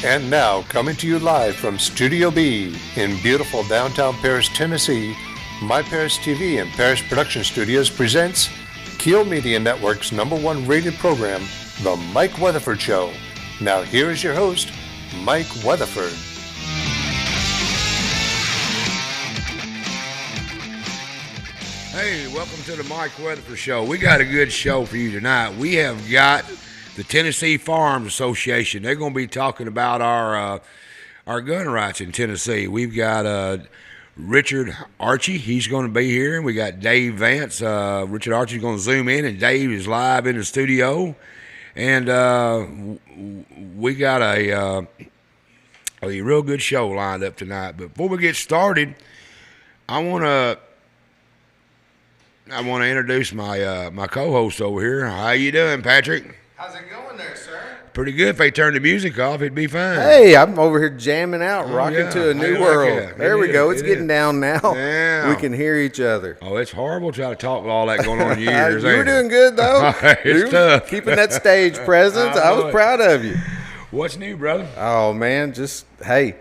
And now, coming to you live from Studio B in beautiful downtown Paris, Tennessee, My Paris TV and Paris Production Studios presents Keel Media Network's #1 rated program, The Mike Weatherford Show. Now here is your host, Mike Weatherford. Hey, welcome to the Mike Weatherford Show. We got a good show for you tonight. We have got the Tennessee Firearms Association. They're going to be talking about our gun rights in Tennessee. We've got Richard Archie. He's going to be here. And we got Dave Vance. Richard Archie's going to zoom in, and Dave is live in the studio. And we got a real good show lined up tonight. But before we get started, I want to introduce my co-host over here. How you doing, Patrick? How's it going there, sir? Pretty good. If they turned the music off, it'd be fine. Hey, I'm over here jamming out, rocking to a new world. Like there we go. It's getting down now. Yeah. We can hear each other. Oh, it's horrible trying to talk with all that going on in your ears. You were doing good, though. It's tough. Keeping that stage presence. I was proud of you. What's new, brother? Oh, man. Just, hey,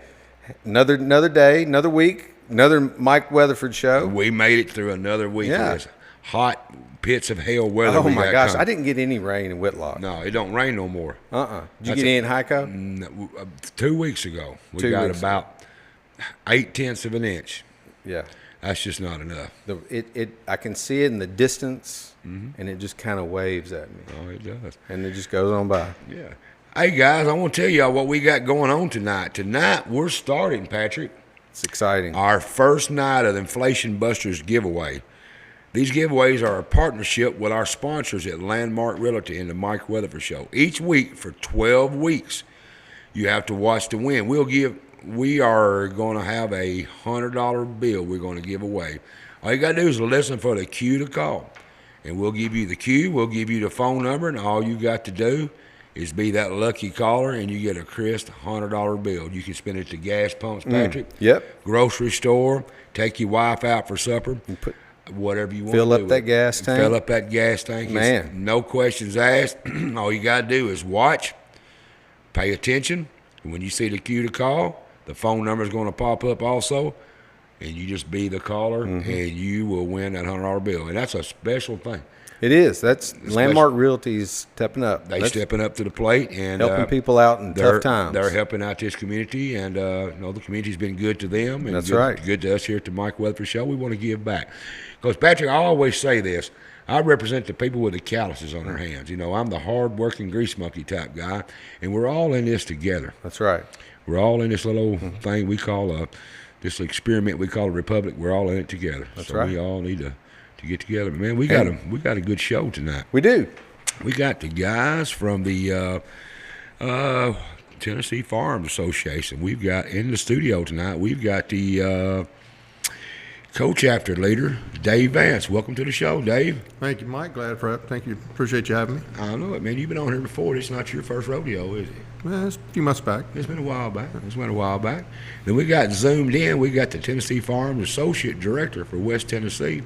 another day, another week, another Mike Weatherford show. We made it through another week of this hot pits of hell weather. Oh, my gosh. I didn't get any rain in Whitlock. No, it don't rain no more. Did you get any in Hico? 2 weeks ago. We got about 0.8 of an inch. Yeah. That's just not enough. I can see it in the distance, and it just kind of waves at me. Oh, it does. And it just goes on by. Yeah. Hey, guys, I want to tell y'all what we got going on tonight. Tonight, we're starting, Patrick. It's exciting. Our first night of the Inflation Busters giveaway. These giveaways are a partnership with our sponsors at Landmark Realty and the Mike Weatherford Show. Each week for 12 weeks, you have to watch to win. We are going to have a $100 bill we're going to give away. All you got to do is listen for the cue to call. And we'll give you the cue, we'll give you the phone number, and all you got to do is be that lucky caller, and you get a crisp $100 bill. You can spend it at the gas pumps, Patrick. Yep. Grocery store, take your wife out for supper. Whatever you want to do. Fill up that gas tank. Fill up that gas tank. Man. It's no questions asked. All you got to do is watch, pay attention. And when you see the cue to call, the phone number is going to pop up also. And you just be the caller, and you will win that $100 bill. And that's a special thing. It is. That's Landmark Realty's stepping up. They're stepping up to the plate and helping people out in tough times. They're helping out this community, and the community's been good to them. And that's right. Good to us here at the Mike Weatherford Show. We want to give back. Because, Patrick, I always say this. I represent the people with the calluses on their hands. You know, I'm the hard-working grease monkey type guy, and we're all in this together. That's right. We're all in this little thing we call this experiment we call a republic. We're all in it together. That's right. We all need to get together. Man, we got a good show tonight. We do. We got the guys from the Tennessee Firearms Association. We've got in the studio tonight. We've got the co-chapter leader, Dave Vance. Welcome to the show, Dave. Thank you, Mike. Glad for it. Thank you. Appreciate you having me. I know it, man. You've been on here before. It's not your first rodeo, is it? Well, it's a few months back. It's been a while back. Then we got zoomed in. We got the Tennessee Firearms Associate Director for West Tennessee,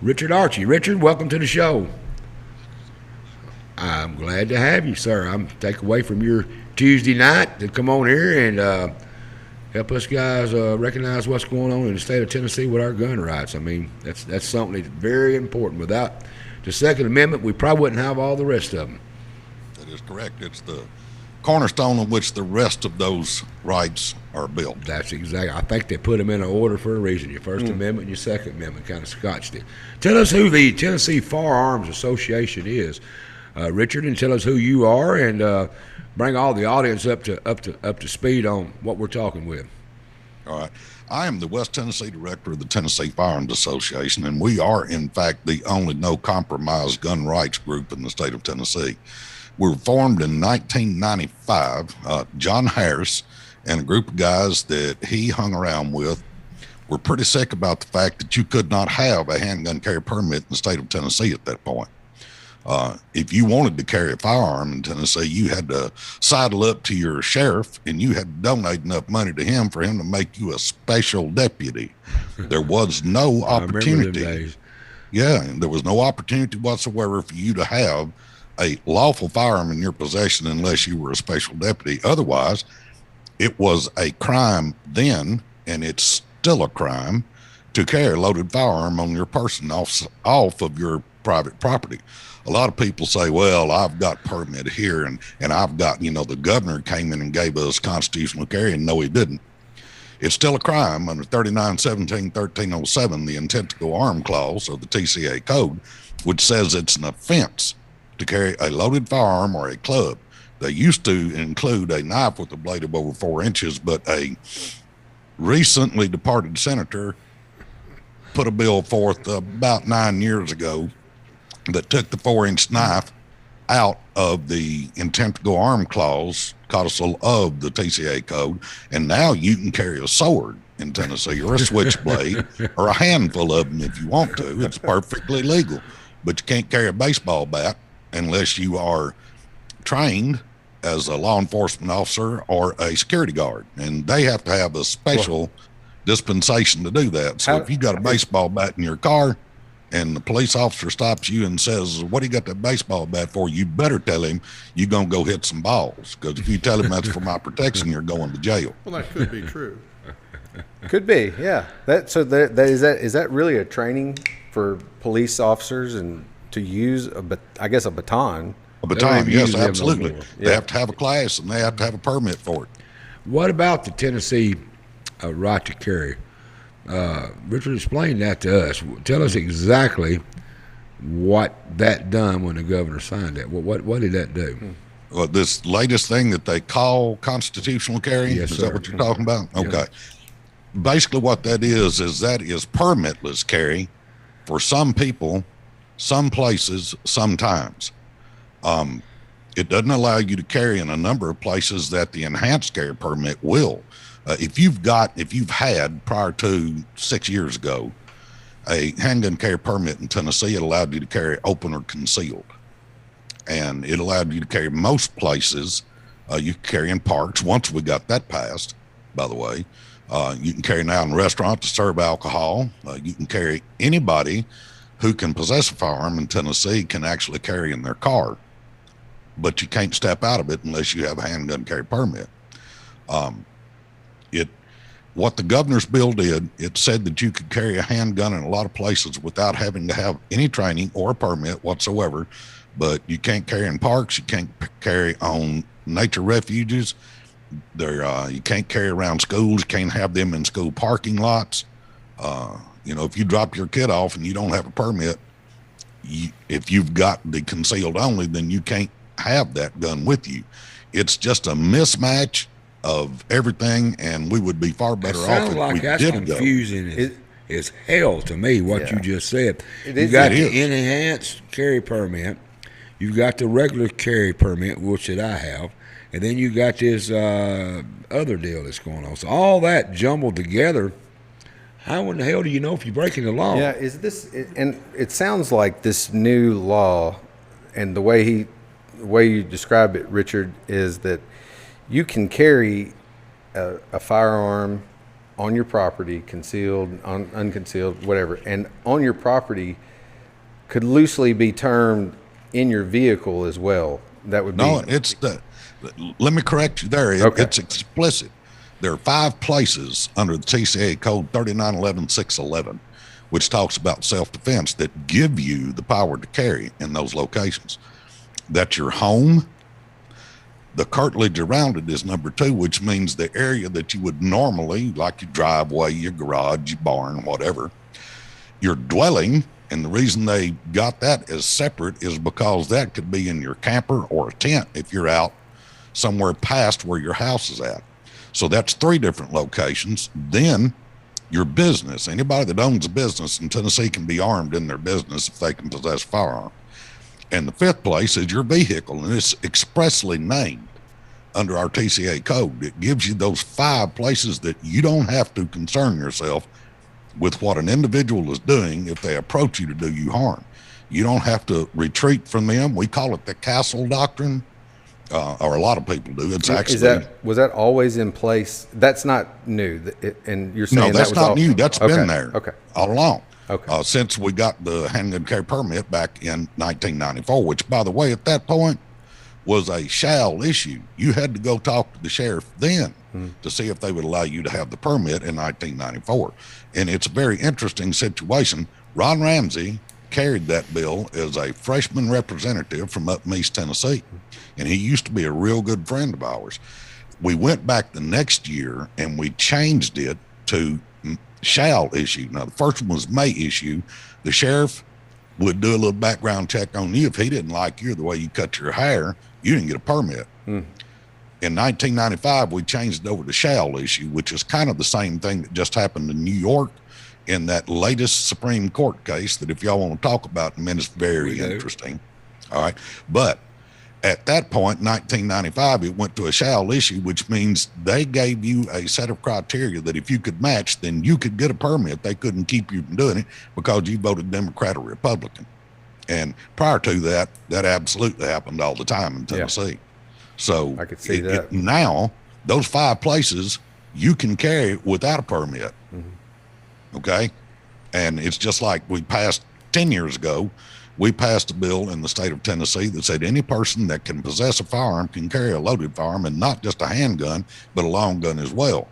Richard Archie. Richard, welcome to the show. I'm glad to have you, sir. I'm take away from your Tuesday night to come on here and help us guys recognize what's going on in the state of Tennessee with our gun rights. I mean, that's something that's very important. Without the Second Amendment, we probably wouldn't have all the rest of them. That is correct. It's the cornerstone on which the rest of those rights are built. That's exactly. I think they put them in an order for a reason. Your First Amendment and your Second Amendment kind of scotched it. Tell us who the Tennessee Firearms Association is, Richard, and tell us who you are, and bring all the audience up to speed on what we're talking with. All right. I am the West Tennessee Director of the Tennessee Firearms Association, and we are, in fact, the only no-compromise gun rights group in the state of Tennessee. We were formed in 1995. John Harris and a group of guys that he hung around with were pretty sick about the fact that you could not have a handgun carry permit in the state of Tennessee at that point. If you wanted to carry a firearm in Tennessee, you had to sidle up to your sheriff, and you had to donate enough money to him for him to make you a special deputy. There was no opportunity. Yeah, there was no opportunity whatsoever for you to have a lawful firearm in your possession unless you were a special deputy. Otherwise, it was a crime then, and it's still a crime to carry a loaded firearm on your person off of your private property. A lot of people say, well, I've got permit here, and I've got, the governor came in and gave us constitutional carry, and no, he didn't. It's still a crime under 3917-1307, the intent to go armed clause of the TCA code, which says it's an offense to carry a loaded firearm or a club. They used to include a knife with a blade of over 4 inches, but a recently departed senator put a bill forth about 9 years ago that took the 4-inch knife out of the intent to go armed clause codicil of the TCA code, and now you can carry a sword in Tennessee, or a switchblade, or a handful of them if you want to. It's perfectly legal, but you can't carry a baseball bat unless you are trained as a law enforcement officer or a security guard, and they have to have a special dispensation to do that. So if you got a baseball bat in your car and the police officer stops you and says, what do you got that baseball bat for? You better tell him you're going to go hit some balls, because if you tell him that's for my protection, you're going to jail. Well, that could be true. Could be, yeah. Is that really a training for police officers and to use a baton? A baton, They yes, use them no absolutely. more. They have to have a class, and they have to have a permit for it. What about the Tennessee right to carry? Richard, explain that to us. Tell us exactly what that done when the governor signed that. What did that do? Well, this latest thing that they call constitutional carry, Yes, is sir. that what you're talking about? Yeah. Okay. Basically what that is permitless carry for some people, some places, sometimes. It doesn't allow you to carry in a number of places that the enhanced carry permit will. If you've had prior to 6 years ago a handgun carry permit in Tennessee, it allowed you to carry open or concealed, and it allowed you to carry most places. You can carry in parks. Once we got that passed, by the way, you can carry now in restaurants to serve alcohol. You can carry. Anybody who can possess a firearm in Tennessee can actually carry in their car, but you can't step out of it unless you have a handgun carry permit. What the governor's bill did, it said that you could carry a handgun in a lot of places without having to have any training or a permit whatsoever, but you can't carry in parks, you can't carry on nature refuges, you can't carry around schools, you can't have them in school parking lots. If you drop your kid off and you don't have a permit, if you've got the concealed only, then you can't have that gun with you. It's just a mismatch of everything, and we would be far better off Sounds if like we that's did go. confusing as hell to me, what Yeah. you just said. It You is- got It the is. enhanced carry permit, you've got the regular carry permit, which that I have, and then you got this other deal that's going on. So all that jumbled together, how in the hell do you know if you're breaking the law? Yeah, and it sounds like this new law, and the way you describe it, Richard, is that you can carry a firearm on your property, concealed, unconcealed, whatever, and on your property could loosely be termed in your vehicle as well. That would No, be let me correct you there. Okay. It's explicit. There are 5 places under the TCA code 3911-611, which talks about self-defense, that give you the power to carry in those locations. That's your home. The curtilage around it is number 2, which means the area that you would normally, like your driveway, your garage, your barn, whatever, your dwelling. And the reason they got that as separate is because that could be in your camper or a tent if you're out somewhere past where your house is at. So that's 3 different locations. Then your business. Anybody that owns a business in Tennessee can be armed in their business if they can possess a firearm. And the 5th place is your vehicle, and it's expressly named under our TCA code. It gives you those 5 places that you don't have to concern yourself with what an individual is doing if they approach you to do you harm. You don't have to retreat from them. We call it the castle doctrine, or a lot of people do. It's actually was that always in place? That's not new, and you're saying no, that's that was not all, new. That's okay, been there Okay. all along. Okay. Since we got the handgun carry permit back in 1994, which, by the way, at that point was a shall issue. You had to go talk to the sheriff then to see if they would allow you to have the permit in 1994. And it's a very interesting situation. Ron Ramsey carried that bill as a freshman representative from up in East Tennessee, and he used to be a real good friend of ours. We went back the next year and we changed it to shall issue. Now, the first one was may issue. The sheriff would do a little background check on you. If he didn't like you, the way you cut your hair, you didn't get a permit. In 1995, we changed it over to shall issue, which is kind of the same thing that just happened in New York in that latest Supreme Court case that if y'all want to talk about in a minute, it's very interesting. All right. But at that point, 1995, it went to a shall issue, which means they gave you a set of criteria that if you could match, then you could get a permit. They couldn't keep you from doing it because you voted Democrat or Republican. And prior to that, that absolutely happened all the time in Tennessee. So I could see that. Now, those 5 places you can carry without a permit. Okay? And it's just like we passed 10 years ago. We passed a bill in the state of Tennessee that said any person that can possess a firearm can carry a loaded firearm, and not just a handgun, but a long gun as well,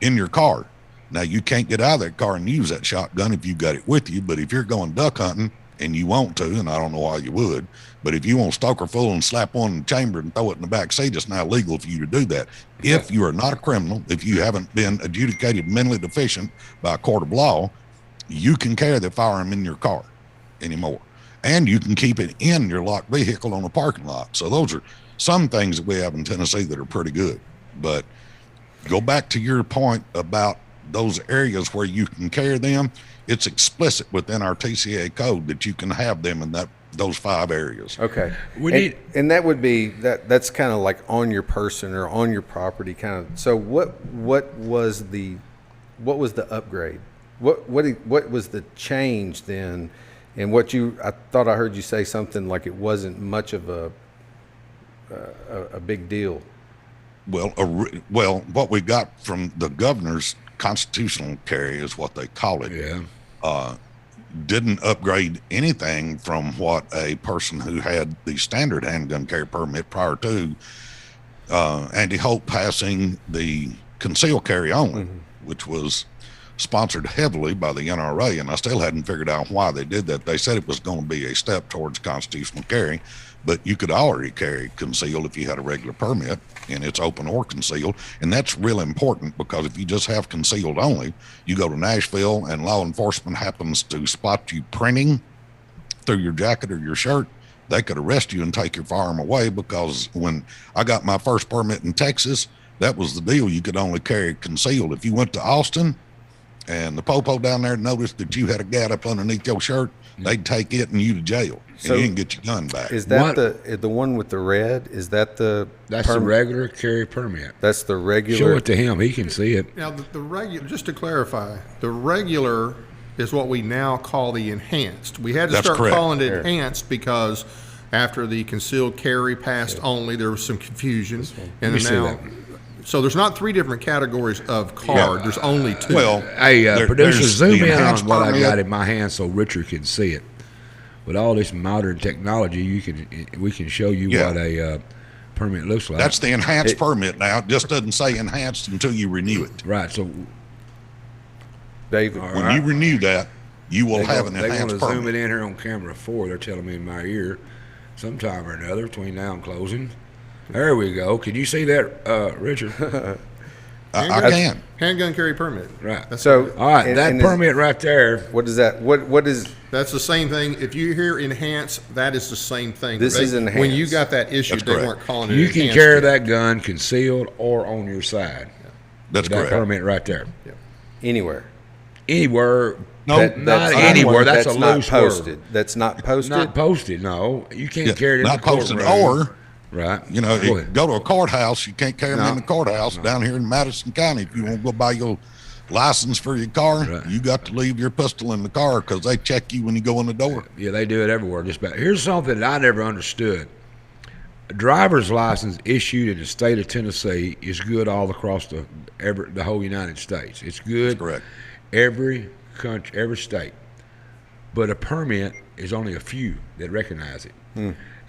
in your car. Now, you can't get out of that car and use that shotgun if you got it with you, but if you're going duck hunting and you want to, and I don't know why you would, but if you want stoker full and slap one in the chamber and throw it in the back seat, it's now legal for you to do that. If you are not a criminal, if you haven't been adjudicated mentally deficient by a court of law, you can carry the firearm in your car anymore. And you can keep it in your locked vehicle on a parking lot. So those are some things that we have in Tennessee that are pretty good. But go back to your point about those areas where you can carry them. It's explicit within our TCA code that you can have them in those 5 areas. Okay. And that would be that's kind of like on your person or on your property kind of. So what was the upgrade? What was the change then? And I thought I heard you say something like it wasn't much of a big deal. Well, what we got from the governor's constitutional carry is what they call it. Didn't upgrade anything from what a person who had the standard handgun carry permit prior to Andy Hope passing the concealed carry only, which was sponsored heavily by the NRA, and I still hadn't figured out why they did that. They said it was going to be a step towards constitutional carry, but you could already carry concealed if you had a regular permit, and it's open or concealed. And that's real important, because if you just have concealed only, you go to Nashville and law enforcement happens to spot you printing through your jacket or your shirt, they could arrest you and take your firearm away. Because when I got my first permit in Texas, that was the deal. You could only carry concealed. If you went to Austin and the popo down there noticed that you had a gat up underneath your shirt, they'd take it and you to jail, and you didn't get your gun back. Is that the one with the red? Is that that's the regular carry permit? That's the regular. Show it to him; he can see it. Now, the regular. Just to clarify, the regular is what we now call the enhanced. We had to start calling it enhanced because after the concealed carry passed only, there was some confusion, and now. So there's not 3 different categories of card. There's only 2. Well, hey, producer, zoom in on what permit. I got in my hand so Richard can see it. With all this modern technology, we can show you what a permit looks like. That's the enhanced permit now. It just doesn't say enhanced until you renew it. Right. So, David, when you renew that, you will have an enhanced permit. They want to zoom permit. it in here on camera 4. They're telling me in my ear, sometime or another between now and closing. There we go. Can you see that, Richard? I can. Handgun carry permit. Right. So, all right, that permit right there. What is that? What is? That's the same thing. If you hear enhanced, that is the same thing. This is enhanced. When you got that issued, That's they weren't calling it You enhanced. can carry that gun concealed or on your side. That's That correct. permit right there. Anywhere. Anywhere. No, Not anywhere. That's a not loose posted. word. That's not posted. Not posted. No, you can't Yeah, carry it in not the posted, courtroom. or right. you know, Go ahead. go to a courthouse. You can't carry them in the courthouse down here in Madison County. If you want to go buy your license for your car, you got to leave your pistol in the car because they check you when you go in the door. Yeah, they do it everywhere. Just about. Here's something that I never understood. A driver's license issued in the state of Tennessee is good all across the whole United States. It's good. That's correct. Every country, every state. But a permit is only a few that recognize it.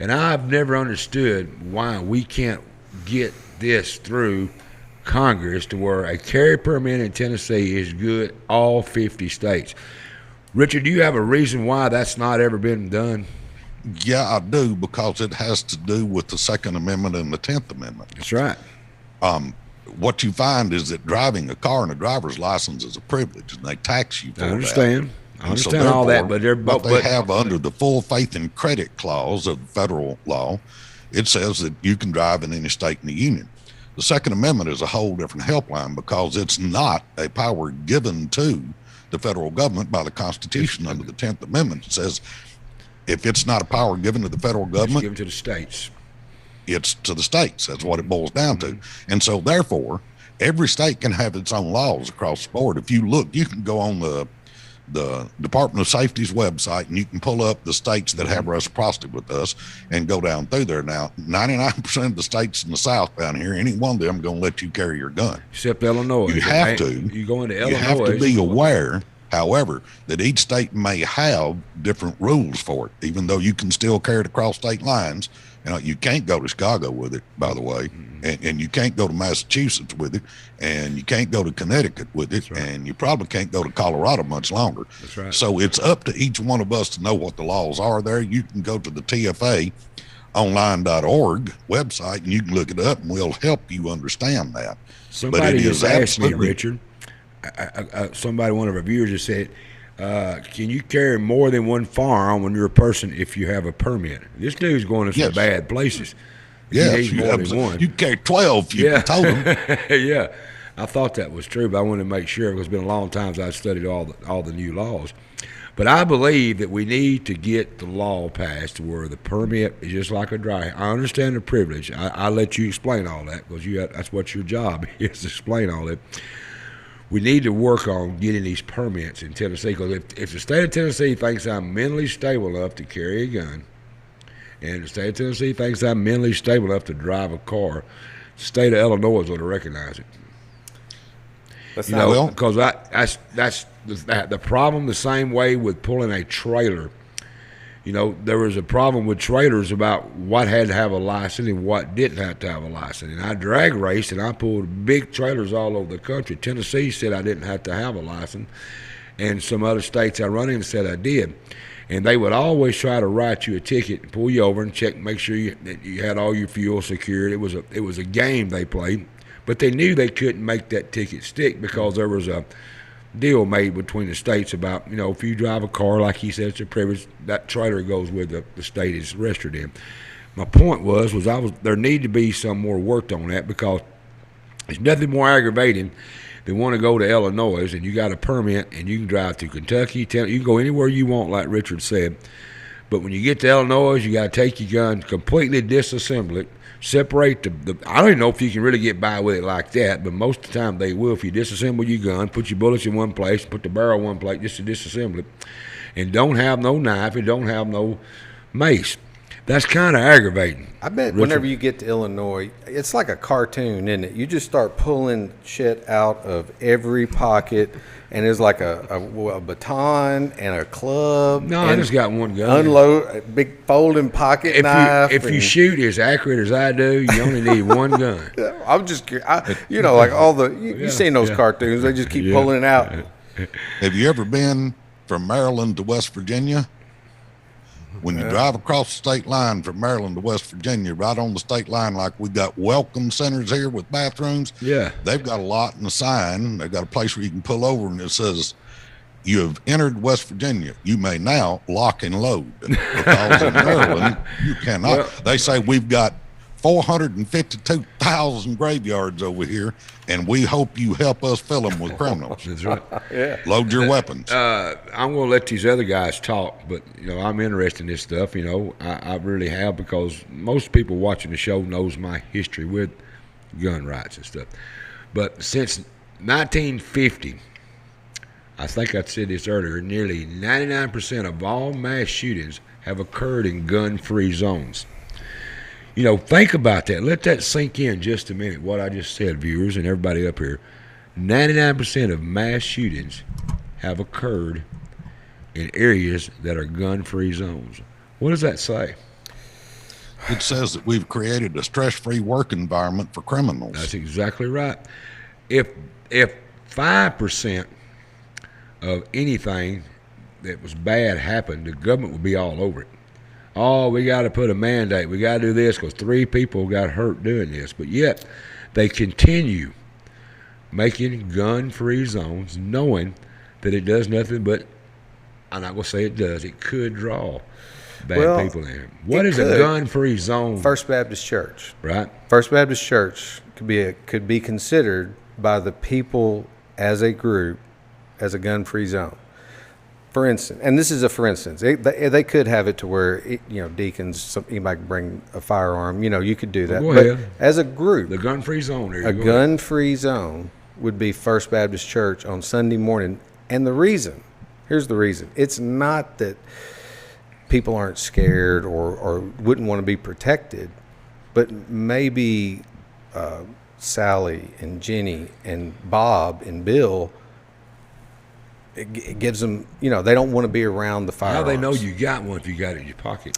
And I've never understood why we can't get this through Congress to where a carry permit in Tennessee is good all 50 states. Richard, do you have a reason why that's not ever been done? Yeah, I do, because it has to do with the Second Amendment and the 10th Amendment. That's right. What you find is that driving a car and a driver's license is a privilege, and they tax you for I understand. that. I understand all that, but they have under the full faith and credit clause of federal law, it says that you can drive in any state in the union. The Second Amendment is a whole different helpline, because it's not a power given to the federal government by the Constitution. Under the 10th Amendment, it says if it's not a power given to the federal government, it's given to the states. It's to the states. That's what it boils down to. And so therefore, every state can have its own laws across the board. If you look, you can go on the Department of Safety's website, and you can pull up the states that have reciprocity with us and go down through there. Now, 99% of the states in the South down here, any one of them going to let you carry your gun. Except Illinois. You have to. You go into Illinois. You have to be aware, however, that each state may have different rules for it, even though you can still carry it across state lines. You can't go to Chicago with it, by the way, and you can't go to Massachusetts with it, and you can't go to Connecticut with it, right. And you probably can't go to Colorado much longer. That's right. So it's up to each one of us to know what the laws are there. You can go to the TFA online.org website, and you can look it up, and we'll help you understand that. Somebody just asked me, Richard, one of our viewers just said, can you carry more than one firearm when you're a person if you have a permit? This dude's going to some bad places. Yes, you carry 12 if you told him. Yeah, I thought that was true, but I wanted to make sure, because it's been a long time since I've studied all the new laws. But I believe that we need to get the law passed where the permit is just like a dry. I understand the privilege. I let you explain all that, because that's what your job is, to explain all that. We need to work on getting these permits in Tennessee, because if the state of Tennessee thinks I'm mentally stable enough to carry a gun, and the state of Tennessee thinks I'm mentally stable enough to drive a car, the state of Illinois is going to recognize it. That's because that's the problem. The same way with pulling a trailer. There was a problem with trailers about what had to have a license and what didn't have to have a license. And I drag raced, and I pulled big trailers all over the country. Tennessee said I didn't have to have a license, and some other states I run in said I did. And they would always try to write you a ticket and pull you over and check, make sure that you had all your fuel secured. It was a game they played, but they knew they couldn't make that ticket stick, because there was a deal made between the states about, if you drive a car, like he said, it's a privilege, that trailer goes where the state is registered in. My point was there need to be some more worked on that, because there's nothing more aggravating than want to go to Illinois and you got a permit and you can drive to Kentucky, you can go anywhere you want, like Richard said. But when you get to Illinois, you got to take your gun, completely disassemble it, separate I don't even know if you can really get by with it like that, but most of the time they will. If you disassemble your gun, put your bullets in one place, put the barrel in one place, just to disassemble it, and don't have no knife and don't have no mace. That's kind of aggravating. I bet whenever you get to Illinois, it's like a cartoon, isn't it? You just start pulling shit out of every pocket, and there's like a baton and a club. No, I just got one gun. Unload a big folding pocket knife. If you shoot as accurate as I do, you only need one gun. I'm just curious. Like all the you've seen those cartoons. They just keep pulling it out. Have you ever been from Maryland to West Virginia? When you drive across the state line from Maryland to West Virginia, right on the state line, like we got welcome centers here with bathrooms. Yeah. They've got a lot in the sign. They've got a place where you can pull over, and it says, "You have entered West Virginia. You may now lock and load." Because in Maryland, you cannot. Well, they say we've got 452,000 graveyards over here, and we hope you help us fill them with criminals. That's right. Yeah. Load your weapons. I'm going to let these other guys talk, but I'm interested in this stuff. I really have, because most people watching the show knows my history with gun rights and stuff. But since 1950, I think I said this earlier, nearly 99% of all mass shootings have occurred in gun-free zones. Think about that. Let that sink in just a minute, what I just said, viewers and everybody up here. 99% of mass shootings have occurred in areas that are gun-free zones. What does that say? It says that we've created a stress-free work environment for criminals. That's exactly right. If 5% of anything that was bad happened, the government would be all over it. Oh, we got to put a mandate. We got to do this because 3 people got hurt doing this. But yet, they continue making gun-free zones, knowing that it does nothing but, I'm not going to say it does, it could draw bad people in. What is a gun-free zone? First Baptist Church. Right. First Baptist Church could be considered by the people as a group as a gun-free zone. For instance, and this is a for instance, they could have it to where, deacons, anybody can bring a firearm. You could do that. Go ahead. As a group, The gun-free zone. a gun-free zone would be First Baptist Church on Sunday morning. And here's the reason. It's not that people aren't scared or wouldn't want to be protected, but maybe Sally and Jenny and Bob and Bill, it gives them, they don't want to be around the firearms. How they know you got one if you got it in your pocket?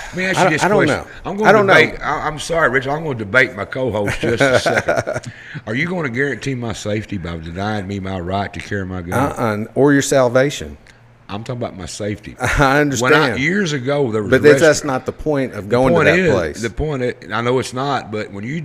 Let me ask you this question. I don't know. I'm sorry, Rich. I'm going to debate my co-host just a second. Are you going to guarantee my safety by denying me my right to carry my gun? Or your salvation. I'm talking about my safety. I understand. Years ago, there was but that's not the point of going to that place. The point is, I know it's not, but when you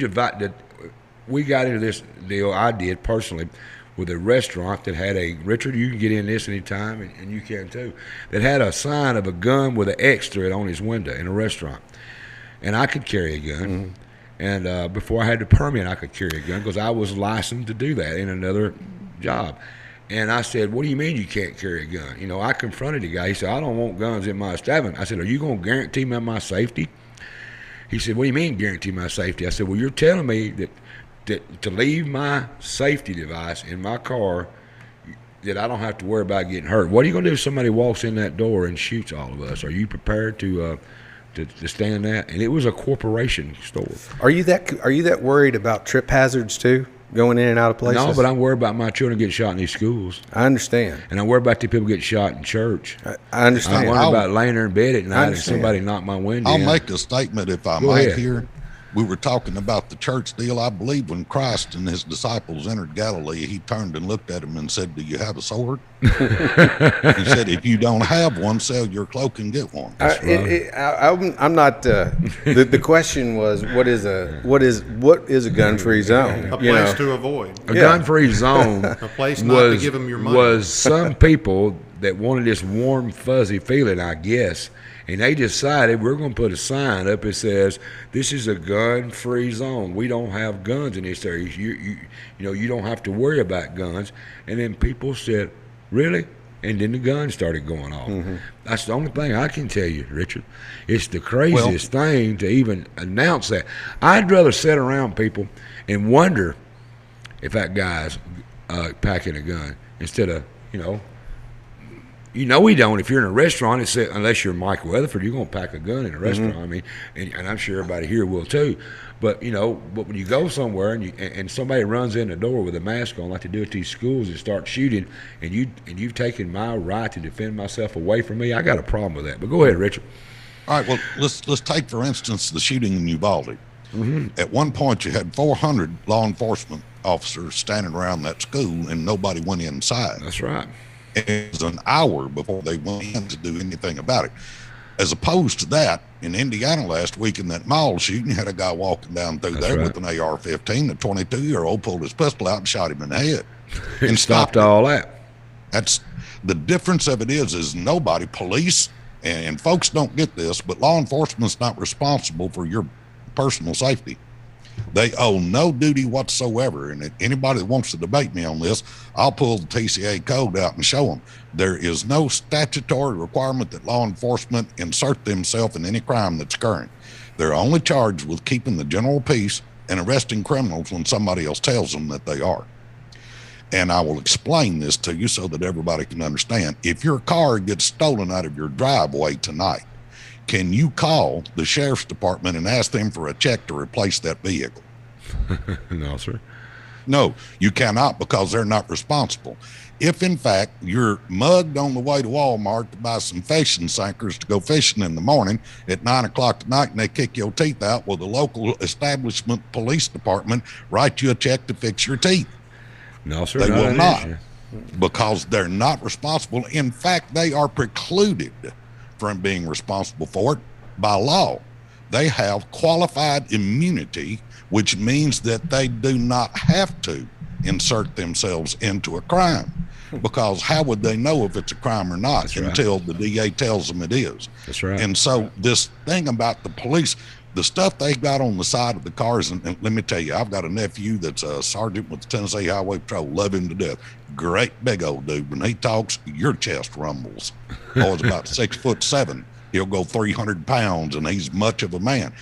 we got into this deal, I did personally, with a restaurant that had Richard, you can get in this anytime, and you can too, that had a sign of a gun with an X through it on his window in a restaurant. And I could carry a gun. Mm-hmm. And before I had the permit, I could carry a gun because I was licensed to do that in another job. And I said, what do you mean you can't carry a gun? I confronted the guy. He said, I don't want guns in my establishment. I said, are you going to guarantee me my safety? He said, what do you mean guarantee my safety? I said, well, you're telling me that to leave my safety device in my car, that I don't have to worry about getting hurt. What are you going to do if somebody walks in that door and shoots all of us? Are you prepared to stand that? And it was a corporation store. Are you that worried about trip hazards too, going in and out of places? No, but I'm worried about my children getting shot in these schools. I understand. And I'm worried about the people getting shot in church. I understand. I'm worried about laying there in bed at night and somebody knock my window. I'll make a statement if I might here. We were talking about the church deal. I believe when Christ and his disciples entered Galilee, he turned and looked at them and said, do you have a sword? He said, if you don't have one, sell your cloak and get one. I'm not. The question was, what is a gun-free zone? A place to avoid. A gun-free zone. A place not to give them your money. Was some people that wanted this warm, fuzzy feeling, I guess. And they decided we're going to put a sign up that says, this is a gun-free zone. We don't have guns in this area. You don't have to worry about guns. And then people said, really? And then the guns started going off. Mm-hmm. That's the only thing I can tell you, Richard. It's the craziest thing to even announce that. I'd rather sit around people and wonder if that guy's packing a gun instead of, we don't. If you're in a restaurant, unless you're Mike Weatherford, you're going to pack a gun in a restaurant. Mm-hmm. I mean, and I'm sure everybody here will too. But but when you go somewhere and somebody runs in the door with a mask on, like they do at these schools, and start shooting, and you've taken my right to defend myself away from me, I got a problem with that. But go ahead, Richard. All right. Well, let's take for instance the shooting in Uvalde. Mm-hmm. At one point, you had 400 law enforcement officers standing around that school, and nobody went inside. That's right. It was an hour before they went in to do anything about it. As opposed to that, in Indiana last week in that mall shooting, you had a guy walking down through there with an AR-15. The 22-year-old pulled his pistol out and shot him in the head. And stopped all that. That's the difference of it is nobody, police, and folks don't get this, but law enforcement's not responsible for your personal safety. They owe no duty whatsoever. And if anybody that wants to debate me on this, I'll pull the TCA code out and show them. There is no statutory requirement that law enforcement insert themselves in any crime that's occurring. They're only charged with keeping the general peace and arresting criminals when somebody else tells them that they are. And I will explain this to you so that everybody can understand. If your car gets stolen out of your driveway tonight, can you call the sheriff's department and ask them for a check to replace that vehicle? No, sir. No, you cannot, because they're not responsible. If in fact you're mugged on the way to Walmart to buy some fishing sinkers to go fishing in the morning at 9 o'clock at night and they kick your teeth out, will the local establishment police department write you a check to fix your teeth? No, sir. They will not, Issue. because they're not responsible. In fact, they are precluded from being responsible for it by law. They have qualified immunity, which means that they do not have to insert themselves into a crime, because how would they know if it's a crime or not? That's until right. The DA tells them it is. That's right. And so this thing about the police, the stuff they got on the side of the cars, and let me tell you, I've got a nephew that's a sergeant with the Tennessee Highway Patrol. Love him to death. Great big old dude. When he talks, your chest rumbles. Boy's about 6'7". He'll go 300 pounds, and he's much of a man.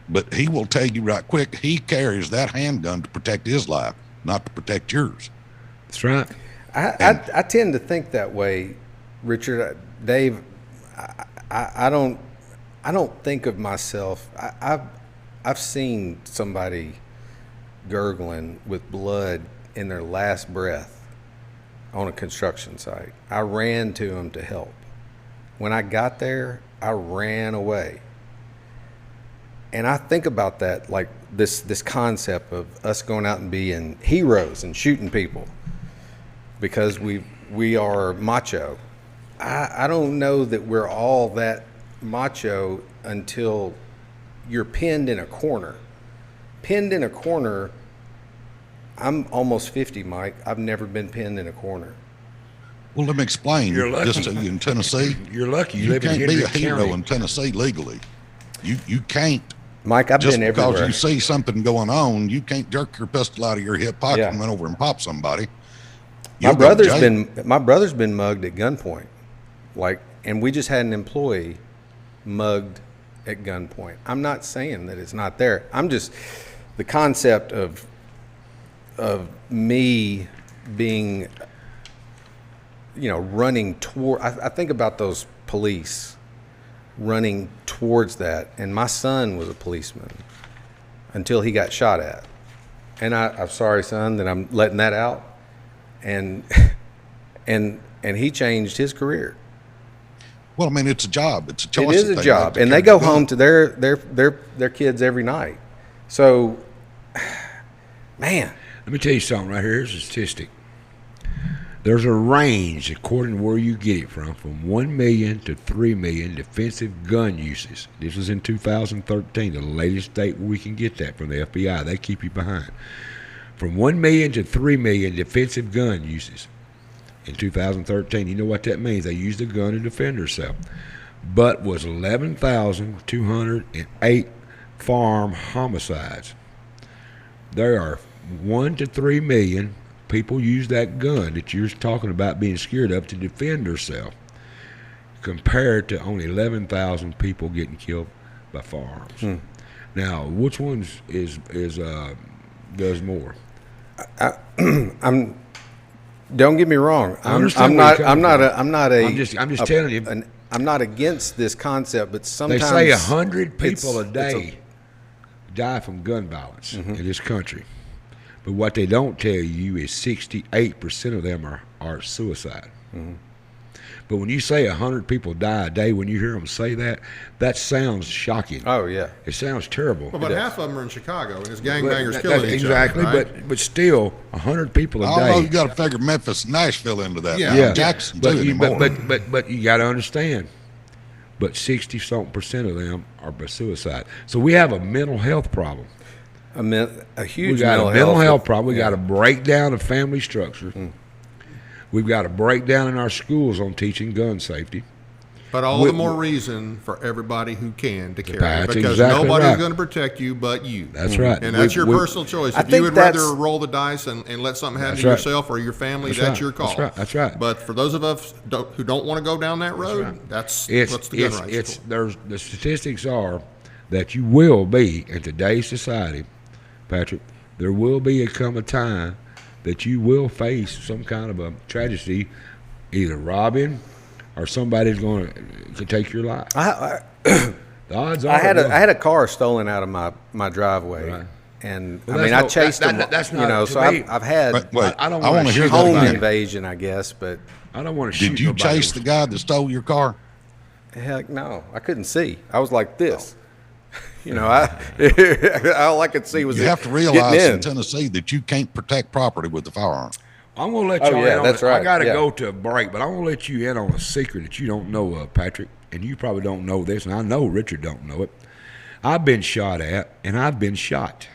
But he will tell you right quick, he carries that handgun to protect his life, not to protect yours. That's right. I tend to think that way, Richard. Dave, I don't think of myself. I've seen somebody gurgling with blood in their last breath on a construction site. I ran to them to help. When I got there, I ran away. And I think about that, like this concept of us going out and being heroes and shooting people because we are macho. I don't know that we're all that macho until you're pinned in a corner. Pinned in a corner, I'm almost 50, Mike. I've never been pinned in a corner. Well, let me explain. You're lucky. Just to you in Tennessee. You're lucky. You can't be a hero County. in Tennessee legally. You can't. Mike, I've been everywhere. Just because you see something going on, you can't jerk your pistol out of your hip pocket and run over and pop somebody. My brother's been mugged at gunpoint, and we just had an employee mugged at gunpoint. I'm not saying that it's not there. I'm just the concept of me being, running toward. I think about those police running towards that, and my son was a policeman until he got shot at, and I'm sorry, son, that I'm letting that out, and he changed his career. Well, I mean, it's a job. It's a choice. It is a job, and they go home to their kids every night. So, man, let me tell you something right here. Here's a statistic. There's a range, according to where you get it from 1 million to 3 million defensive gun uses. This was in 2013, the latest date where we can get that from the FBI. They keep you behind. From 1 million to 3 million defensive gun uses in 2013. You know what that means? They used a gun to defend herself. But was 11,208 firearm homicides. There are 1 to 3 million people use that gun that you're talking about being scared of to defend herself, compared to only 11,000 people getting killed by firearms. Now, which ones does more? Don't get me wrong. I'm just telling you. I'm not against this concept, but sometimes they say 100 people a day die from gun violence in this country. But what they don't tell you is 68% of them are suicide. But when you say 100 people die a day, when you hear them say that, that sounds shocking. Oh, yeah. It sounds terrible. Well, but half of them are in Chicago, and it's gangbangers killing each exactly, other. Exactly, but still, 100 people a day. Although you got to figure Memphis and Nashville into that. Yeah. Jackson, but too, anymore. But you got to understand, but 60-something% of them are by suicide. So we have a mental health problem. A huge we got a mental health problem. We got a breakdown of family structure. We've got a breakdown in our schools on teaching gun safety. But all the more reason for everybody who can to carry, that's because exactly nobody's right. going to protect you but you. That's right. And that's your personal choice. If you would rather roll the dice and let something happen to yourself or your family, that's your call. That's right. But for those of us who don't want to go down that road, that's what's the gun rights for. The statistics are that you will be, in today's society, Patrick, there will come a time that you will face some kind of a tragedy, either robbing or somebody's going to take your life. The odds are I had a car stolen out of my driveway And Well, I mean, I chased them, that's not, you know, to so me, I've had Wait, I don't I want wanna to hear shoot that home about nobody. invasion, I guess, but I don't want to shoot Did you nobody. chase the guy that stole your car? heck no, I couldn't see. I was like this. You know, all I could see was You it have to getting realize in in. Tennessee that you can't protect property with a firearm. I'm gonna let Oh, y'all yeah, in on that's it. I right, gotta yeah. go to a break, but I'm gonna let you in on a secret that you don't know of, Patrick, and you probably don't know this, and I know Richard don't know it. I've been shot at, and I've been shot.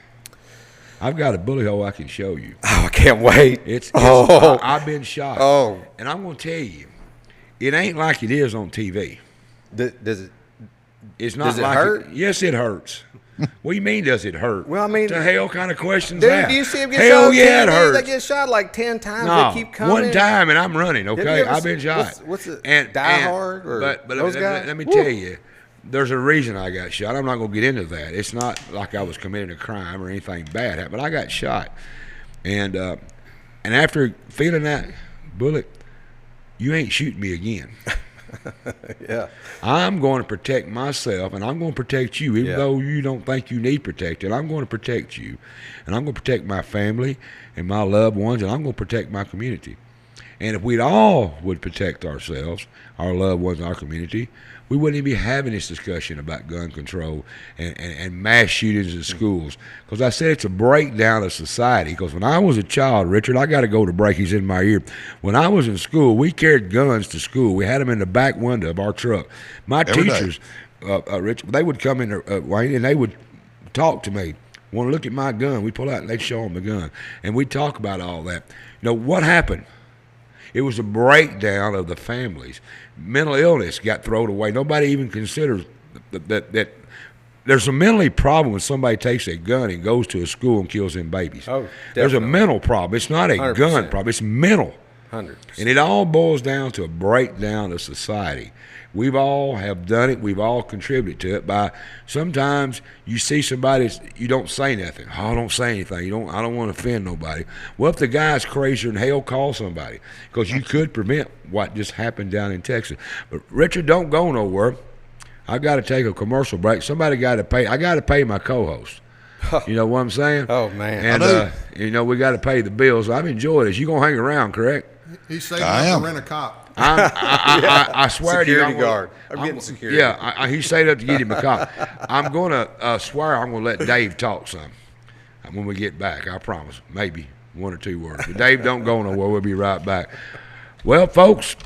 I've got a bullet hole I can show you. Oh, I can't wait. I've been shot. Oh. And I'm gonna tell you, it ain't like it is on TV. Does it? It's not Does it like hurt? Yes, it hurts. What do you mean, does it hurt? Well, I mean, what the hell kind of questions Dude, that? do you see him get Hell shot on yeah, it TV? hurts. They get shot like 10 times. No, They keep coming. one time and I'm running. Have you Okay, ever I've been seen- shot. what's it, And Die Hard or but those guys? let me Woo. tell you, there's a reason I got shot. I'm not gonna get into that. It's not like I was committing a crime or anything bad happened, but I got shot, and after feeling that bullet, you ain't shooting me again. Yeah. I'm going to protect myself, and I'm going to protect you, even Yeah. though you don't think you need protected. I'm going to protect you, and I'm going to protect my family and my loved ones, and I'm going to protect my community. And if we all would protect ourselves, our loved ones, our community, we wouldn't even be having this discussion about gun control and mass shootings in schools. Because I said it's a breakdown of society. Because when I was a child, Richard, I got to go to break. He's in my ear. When I was in school, we carried guns to school. We had them in the back window of our truck. My Every day. teachers, Richard, they would come in, Wayne, and they would talk to me. Want to look at my gun? We pull out and they'd show them the gun. And we'd talk about all that. You know, what happened? It was a breakdown of the families. Mental illness got thrown away. Nobody even considers that there's a mentally problem when somebody takes a gun and goes to a school and kills them babies. Oh, there's a definitely. mental problem. It's not a 100%. gun problem. It's mental. 100%. And it all boils down to a breakdown of society. We've all have done it. We've all contributed to it by sometimes you see somebody, you don't say nothing. Oh, don't say anything. I don't want to offend nobody. Well, if the guy's crazier than hell, call somebody because you could prevent what just happened down in Texas. But Richard, don't go nowhere. I got to take a commercial break. Somebody got to pay. I got to pay my co-host. You know what I'm saying? Oh, man. And I you know we got to pay the bills. I've enjoyed this. You gonna hang around, correct? He's saving I up am. to rent a cop. I swear to you, Security guard. I'm getting security. Yeah, he stayed up to get him a cop. I'm going to swear I'm going to let Dave talk some when we get back. I promise. Maybe one or two words. But Dave, don't go nowhere. We'll be right back. Well, folks,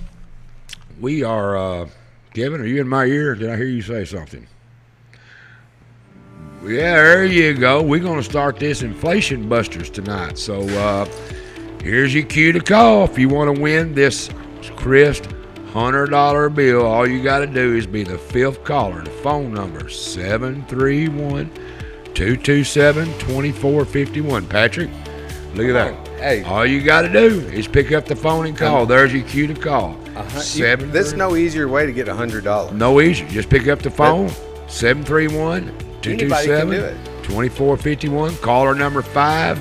we are. Kevin, are you in my ear? Did I hear you say something? Yeah, there you go. We're going to start this Inflation Busters tonight. So here's your cue to call if you want to win this crisp $100 bill. All you got to do is be the fifth caller. The phone number 731-227-2451. Patrick, look at that. Hey. All you got to do is pick up the phone and call. There's your cue to call. There's no easier way to get $100. No easier. Just pick up the phone. Anybody can do it. 731-227-2451. Caller number 5.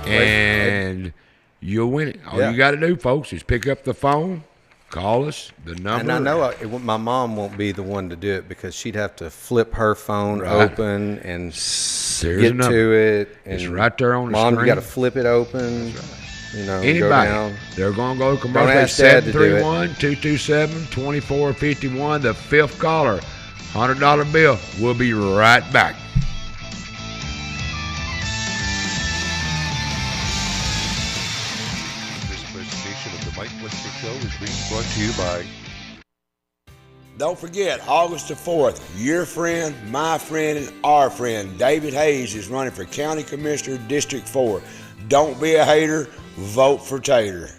And you'll win it. All you got to do, folks, is pick up the phone, call us, the number. And I know my mom won't be the one to do it because she'd have to flip her phone Right. open and There's get a number. to it. And It's right there on the Mom, screen. you got to flip it open. You know, go Anybody. down. They're going to go to commercial. Don't ask Dad to do it. 731-227-2451. The fifth caller, $100 bill. We'll be right back. This presentation of the Mike Webster Show is being brought to you by Don't forget, August the 4th, your friend, my friend, and our friend, David Hayes, is running for County Commissioner, District 4. Don't be a hater, vote for Tater.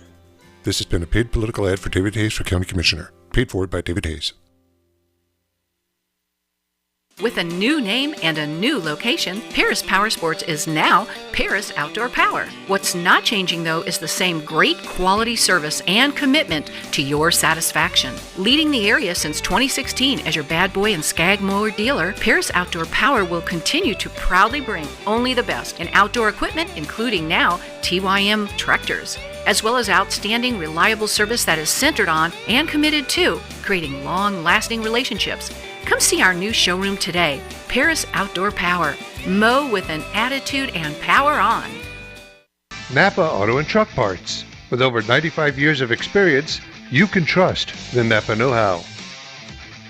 This has been a paid political ad for David Hayes for County Commissioner. Paid for by David Hayes. With a new name and a new location, Paris Power Sports is now Paris Outdoor Power. What's not changing, though, is the same great quality service and commitment to your satisfaction. Leading the area since 2016 as your bad boy and skag mower dealer, Paris Outdoor Power will continue to proudly bring only the best in outdoor equipment, including now TYM tractors. as well as outstanding, reliable service that is centered on and committed to creating long-lasting relationships. Come see our new showroom today, Paris Outdoor Power. Mow with an attitude and power on. Napa Auto and Truck Parts. With over 95 years of experience, you can trust the Napa know-how.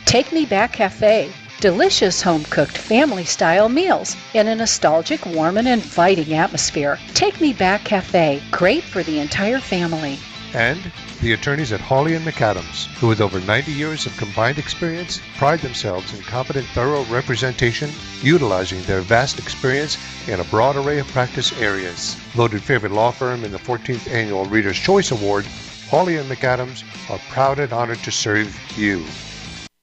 Take Me Back Cafe. Delicious home-cooked family-style meals in a nostalgic, warm, and inviting atmosphere. Take Me Back Cafe. Great for the entire family. And the attorneys at Hawley & McAdams, who with over 90 years of combined experience, pride themselves in competent, thorough representation, utilizing their vast experience in a broad array of practice areas. Voted favorite law firm in the 14th Annual Reader's Choice Award, Hawley & McAdams are proud and honored to serve you.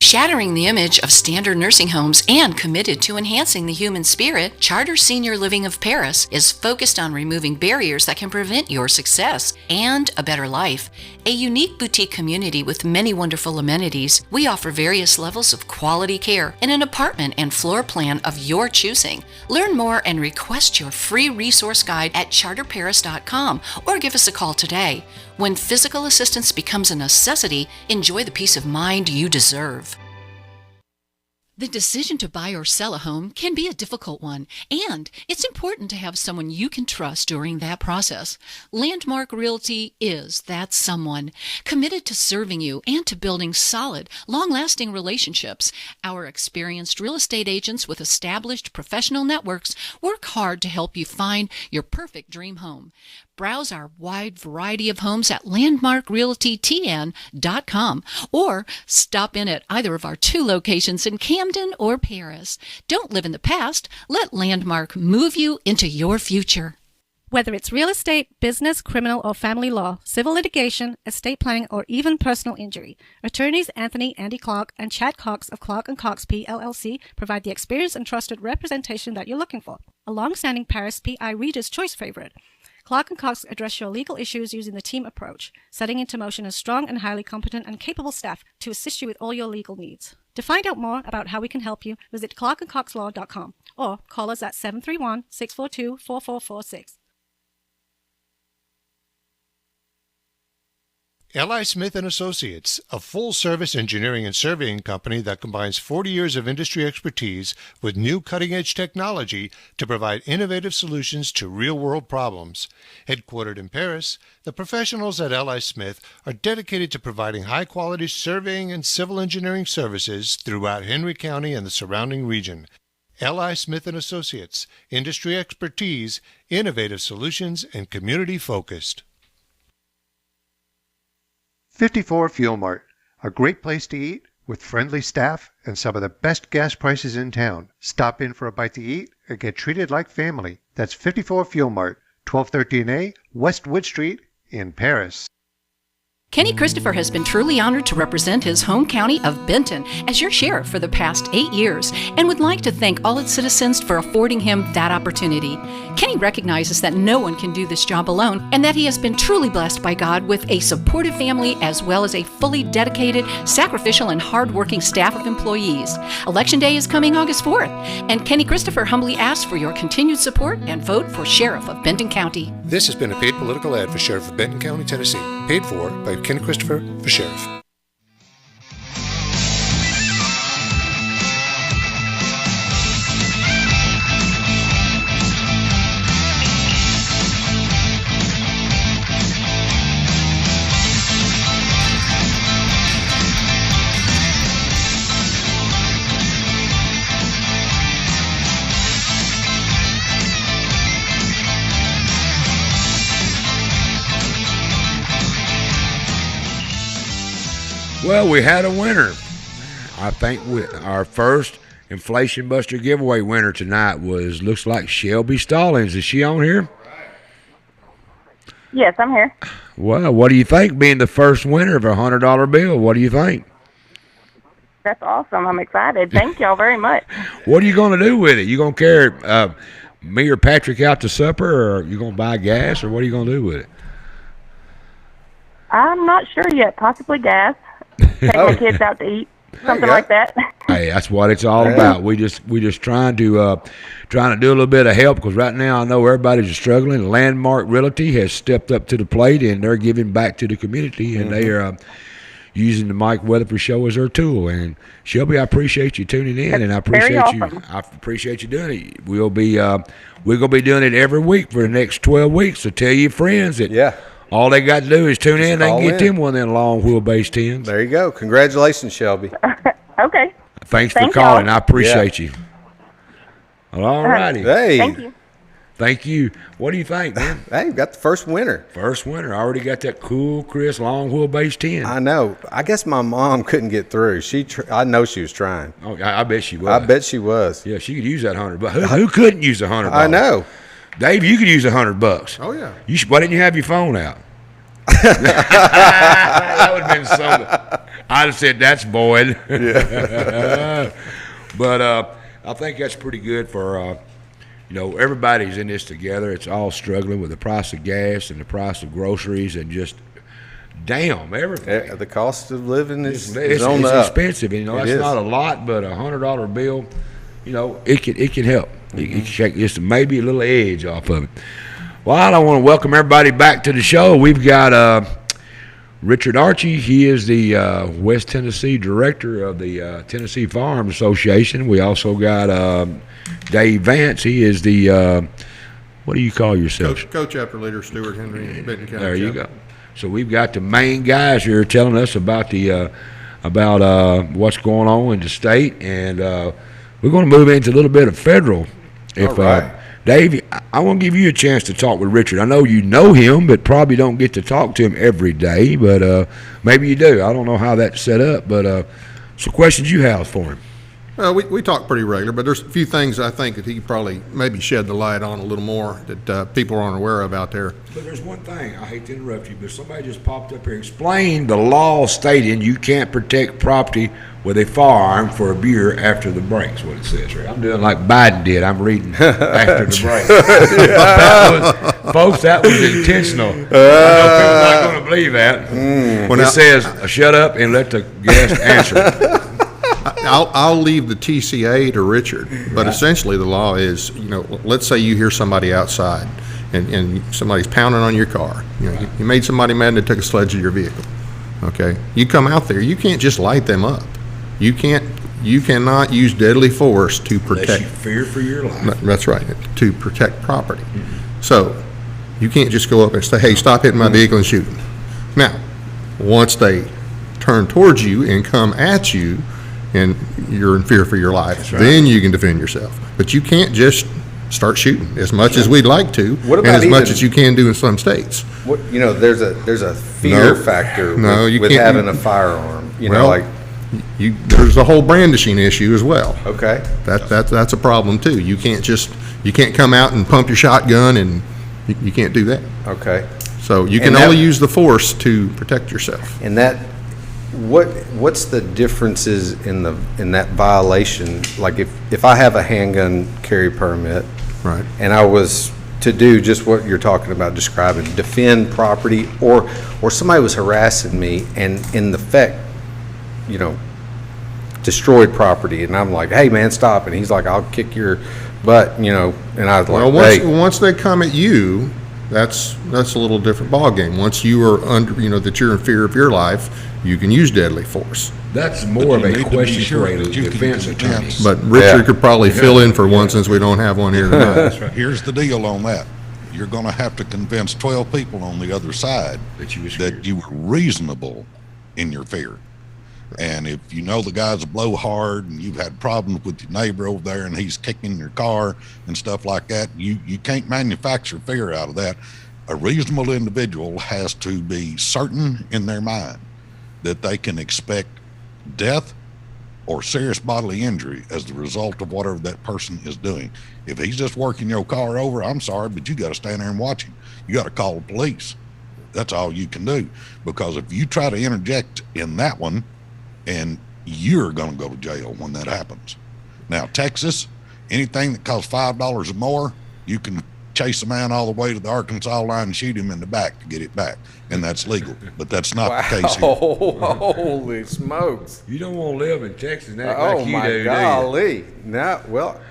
Shattering the image of standard nursing homes and committed to enhancing the human spirit, Charter Senior Living of Paris is focused on removing barriers that can prevent your success and a better life. A unique boutique community with many wonderful amenities, we offer various levels of quality care in an apartment and floor plan of your choosing. Learn more and request your free resource guide at charterparis.com or give us a call today. When physical assistance becomes a necessity, enjoy the peace of mind you deserve. The decision to buy or sell a home can be a difficult one, and it's important to have someone you can trust during that process. Landmark Realty is that someone, committed to serving you and to building solid, long-lasting relationships. Our experienced real estate agents with established professional networks work hard to help you find your perfect dream home. Browse our wide variety of homes at landmarkrealtytn.com or stop in at either of our 2 locations in Camden or Paris. Don't live in the past. Let Landmark move you into your future. Whether it's real estate, business, criminal, or family law, civil litigation, estate planning, or even personal injury, attorneys Andy Clark and Chad Cox of Clark & Cox PLLC provide the experience and trusted representation that you're looking for. A long-standing Paris PI Reader's Choice favorite, Clark & Cox address your legal issues using the team approach, setting into motion a strong and highly competent and capable staff to assist you with all your legal needs. To find out more about how we can help you, visit clarkandcoxlaw.com or call us at 731-642-4446. L.I. Smith & Associates, a full-service engineering and surveying company that combines 40 years of industry expertise with new cutting-edge technology to provide innovative solutions to real-world problems. Headquartered in Paris, the professionals at L.I. Smith are dedicated to providing high-quality surveying and civil engineering services throughout Henry County and the surrounding region. L.I. Smith & Associates, industry expertise, innovative solutions, and community-focused. 54 Fuel Mart, a great place to eat with friendly staff and some of the best gas prices in town. Stop in for a bite to eat or get treated like family. That's 54 Fuel Mart, 1213A West Wood Street in Paris. Kenny Christopher has been truly honored to represent his home county of Benton as your sheriff for the past 8 years and would like to thank all its citizens for affording him that opportunity. Kenny recognizes that no one can do this job alone and that he has been truly blessed by God with a supportive family as well as a fully dedicated, sacrificial, and hardworking staff of employees. Election Day is coming August 4th, and Kenny Christopher humbly asks for your continued support and vote for Sheriff of Benton County. This has been a paid political ad for Sheriff of Benton County, Tennessee, paid for by Kenny Christopher for Sheriff. Well, we had a winner. I think our first Inflation Buster giveaway winner tonight looks like Shelby Stallings. Is she on here? Yes, I'm here. Well, what do you think being the first winner of a $100 bill? What do you think? That's awesome. I'm excited. Thank y'all very much. What are you going to do with it? You going to carry me or Patrick out to supper, or you going to buy gas, or what are you going to do with it? I'm not sure yet. Possibly gas. Take my kids out to eat. Something like that. Hey, that's what it's all about. We just trying to do a little bit of help, because right now I know everybody's struggling. Landmark Realty has stepped up to the plate, and they're giving back to the community, and they are using the Mike Weatherford Show as their tool. And Shelby, I appreciate you tuning in, and I appreciate you. I appreciate you doing it. We're gonna be doing it every week for the next 12 weeks. So tell your friends that all they got to do is tune in. They can get them one of them long wheelbase 10s. There you go. Congratulations, Shelby. Okay. Thanks for calling. I appreciate you. Well, all righty. Hey. Thank you. Thank you. What do you think, man? Hey, you got the first winner. First winner. I already got that cool, crisp, long wheelbase 10. I know. I guess my mom couldn't get through. I know she was trying. Oh, I bet she was. I bet she was. Yeah, she could use that $100. But who couldn't use $100? I know. Dave, you could use $100. Oh, yeah. Why didn't you have your phone out? That would have been something. I'd have said, that's Boyd. Yeah. But I think that's pretty good for, everybody's in this together. It's all struggling with the price of gas and the price of groceries and just, damn, everything. The cost of living is it's on the up. Expensive. That's not a lot, but $100 bill, it can help. It can shake just maybe a little edge off of it. Well, I want to welcome everybody back to the show. We've got Richard Archie. He is the West Tennessee director of the Tennessee Firearms Association. We also got Dave Vance. He is the what do you call yourself? Co-chapter leader, Stewart Henry, Benton County. There you go. So we've got the main guys here telling us about the what's going on in the state, and we're going to move into a little bit of federal. If all right. Dave, I want to give you a chance to talk with Richard. I know you know him, but probably don't get to talk to him every day, but maybe you do. I don't know how that's set up, but some questions you have for him. We talk pretty regular, but there's a few things I think that he could probably maybe shed the light on a little more that people aren't aware of out there. But there's one thing, I hate to interrupt you, but somebody just popped up here. Explain the law stating you can't protect property with a firearm for a year after the break, is what it says here. I'm doing like Biden did. I'm reading after the break. Folks, that was intentional. I know people are not going to believe that. It says, shut up and let the guest answer. I'll leave the TCA to Richard, but essentially the law is, let's say you hear somebody outside and somebody's pounding on your car. You made somebody mad and they took a sledge to your vehicle. Okay, you come out there, you can't just light them up. You cannot use deadly force to protect. Unless you fear for your life. That's right, to protect property. So you can't just go up and say, hey, stop hitting my vehicle and shoot. Now, once they turn towards you and come at you, and you're in fear for your life, then you can defend yourself. But you can't just start shooting as much as we'd like to, and as much as you can do in some states. There's a fear factor with having a firearm. There's a whole brandishing issue as well. Okay, that's a problem too. You can't come out and pump your shotgun, and you can't do that. Okay, so you can only use the force to protect yourself. And that. What's the differences in that violation? Like if I have a handgun carry permit, right, and I was to do just what you're talking about describing, defend property, or somebody was harassing me and in effect, destroyed property, and I'm like, hey man, stop, and he's like, I'll kick your butt, and I was like, once they come at you, that's a little different ballgame. Once you are under, that you're in fear of your life, you can use deadly force. That's more of a question for a defense attorney. But Richard could probably fill in for one since we don't have one here tonight. That's right. Here's the deal on that. You're going to have to convince 12 people on the other side that you were reasonable in your fear. And if you know the guy's a blowhard and you've had problems with your neighbor over there and he's kicking your car and stuff like that, you can't manufacture fear out of that. A reasonable individual has to be certain in their mind that they can expect death or serious bodily injury as the result of whatever that person is doing. If he's just working your car over, I'm sorry, but you got to stand there and watch him. You got to call the police. That's all you can do. Because if you try to interject in that one, and you're going to go to jail when that happens. Now, Texas, anything that costs $5 or more, you can chase a man all the way to the Arkansas line and shoot him in the back to get it back, and that's legal. But that's not the case here. Oh, holy smokes! You don't want to live in Texas and act Oh like you my do, golly! No, well,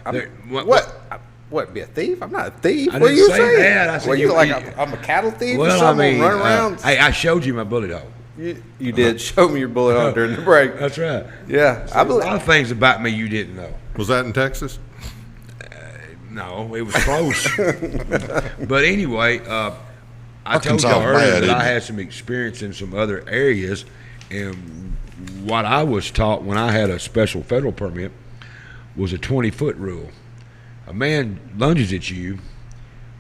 what? Be a thief? I'm not a thief. I What are didn't you say saying? that. I said Well, you you- like you- I'm a cattle thief or Well, I something? mean, Run around. hey, I showed you my bullet hole. You did show me your bullet hole during the break. That's right. Yeah, A lot of things about me you didn't know. Was that in Texas? No, it was close. But anyway, I told Arkansas y'all earlier bad, that isn't I it? had some experience in some other areas, and what I was taught when I had a special federal permit was a 20-foot rule. A man lunges at you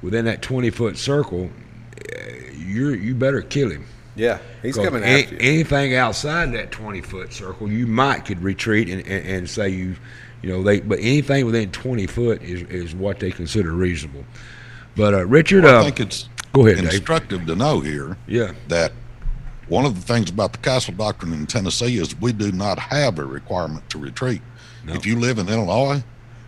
within that 20-foot circle, you better kill him. Yeah, he's 'Cause coming after you. Anything outside that 20-foot circle, you could retreat and say but anything within 20 foot is what they consider reasonable. But Richard, I think it's go ahead, Dave. instructive to know here Yeah. that one of the things about the Castle Doctrine in Tennessee is we do not have a requirement to retreat. No. If you live in Illinois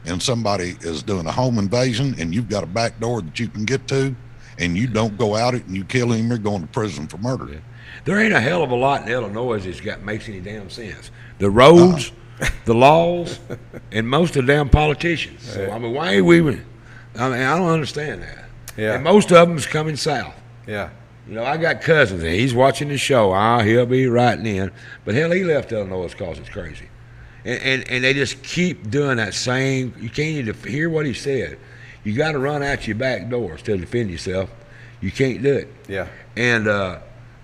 and somebody is doing a home invasion and you've got a back door that you can get to, and you don't go out it and you kill him, you're going to prison for murder. Yeah. There ain't a hell of a lot in Illinois that makes any damn sense. The roads, the laws, and most of the damn politicians. So, I mean, why ain't we? I don't understand that. Yeah. And most of them's coming south. Yeah. I got cousins, and he's watching the show. He'll be writing in. But hell, he left Illinois because it's crazy. And they just keep doing that same. You can't even hear what he said. You got to run out your back door to defend yourself. You can't do it. Yeah. And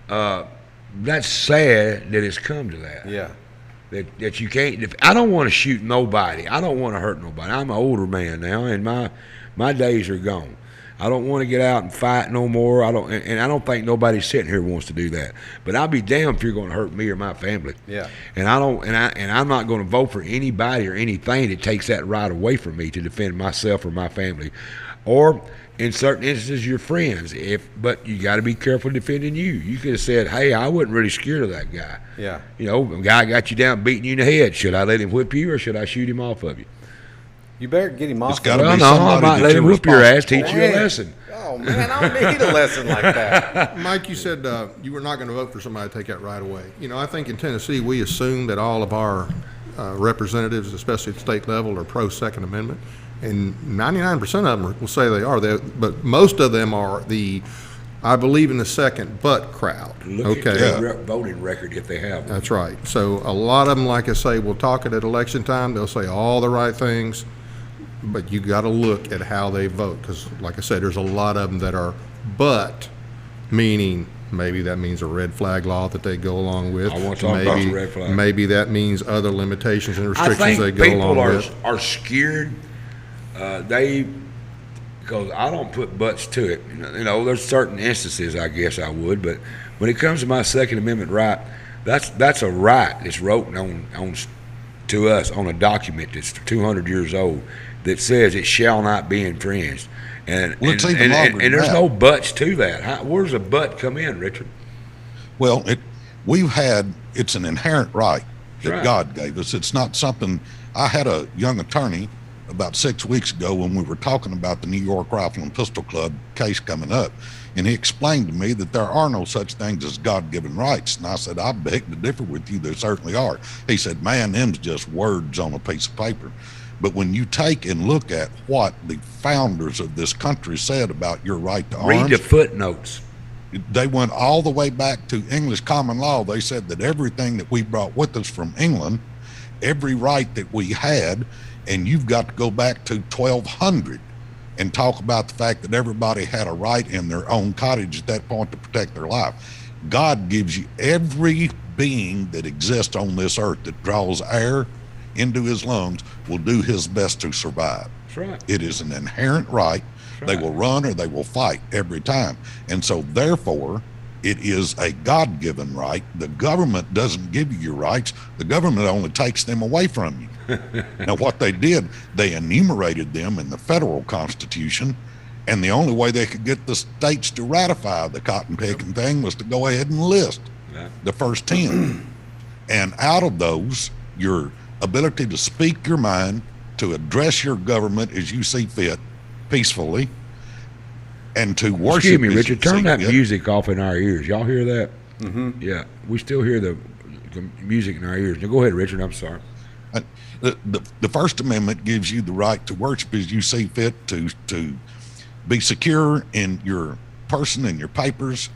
that's sad that it's come to that. Yeah. That you can't. I don't want to shoot nobody. I don't want to hurt nobody. I'm an older man now, and my days are gone. I don't want to get out and fight no more. I don't think nobody sitting here wants to do that. But I'll be damned if you're going to hurt me or my family. Yeah. And I'm not going to vote for anybody or anything that takes that right away from me to defend myself or my family, or in certain instances your friends. But you got to be careful defending you. You could have said, "Hey, I wasn't really scared of that guy." Yeah. A guy got you down, beating you in the head. Should I let him whip you or should I shoot him off of you? You better get him off. It's gotta Well, be no, I somebody might that let him you're whip your ass, responsible teach you a lesson. Oh man, I don't need a lesson like that. Mike, you said you were not going to vote for somebody to take that right away. I think in Tennessee we assume that all of our representatives, especially at the state level, are pro Second Amendment, and 99% of them will say they are. But most of them are I believe in the second but crowd. Look at their voting record if they have one. That's right. So a lot of them, like I say, will talk it at election time. They'll say all the right things, but you got to look at how they vote because, like I said, there's a lot of them that are but, meaning maybe that means a red flag law that they go along with. I want to talk about the red flag. Maybe that means other limitations and I restrictions they think go people along with. are scared. Because I don't put buts to it. There's certain instances I guess I would, but when it comes to my Second Amendment right, that's a right that's written on to us on a document that's 200 years old that says it shall not be infringed. And it's even longer than there's that. no buts to that. Where does a but come in, Richard? Well, it's an inherent right that Right. God gave us. It's not something. I had a young attorney about 6 weeks ago when we were talking about the New York Rifle and Pistol Club case coming up, and he explained to me that there are no such things as God-given rights. And I said, I beg to differ with you. There certainly are. He said, man, them's just words on a piece of paper. But when you take and look at what the founders of this country said about your right to Read arms, the footnotes. they went all the way back to English common law. They said that everything that we brought with us from England, every right that we had, and you've got to go back to 1200 and talk about the fact that everybody had a right in their own cottage at that point to protect their life. God gives you every being that exists on this earth that draws air into his lungs will do his best to survive. That's right. It is an inherent right. They will run or they will fight every time. And so therefore, it is a God-given right. The government doesn't give you your rights. The government only takes them away from you. Now, what they did, they enumerated them in the federal Constitution, and the only way they could get the states to ratify the cotton picking thing was to go ahead and list the first 10. And out of those, your ability to speak your mind, to address your government as you see fit, peacefully, and to worship. Excuse me, Richard. Turn that music off in our ears. Y'all hear that? Mm-hmm. Yeah, we still hear the music in our ears. Now, go ahead, Richard. I'm sorry. The First Amendment gives you the right to worship as you see fit, to be secure in your person and your papers.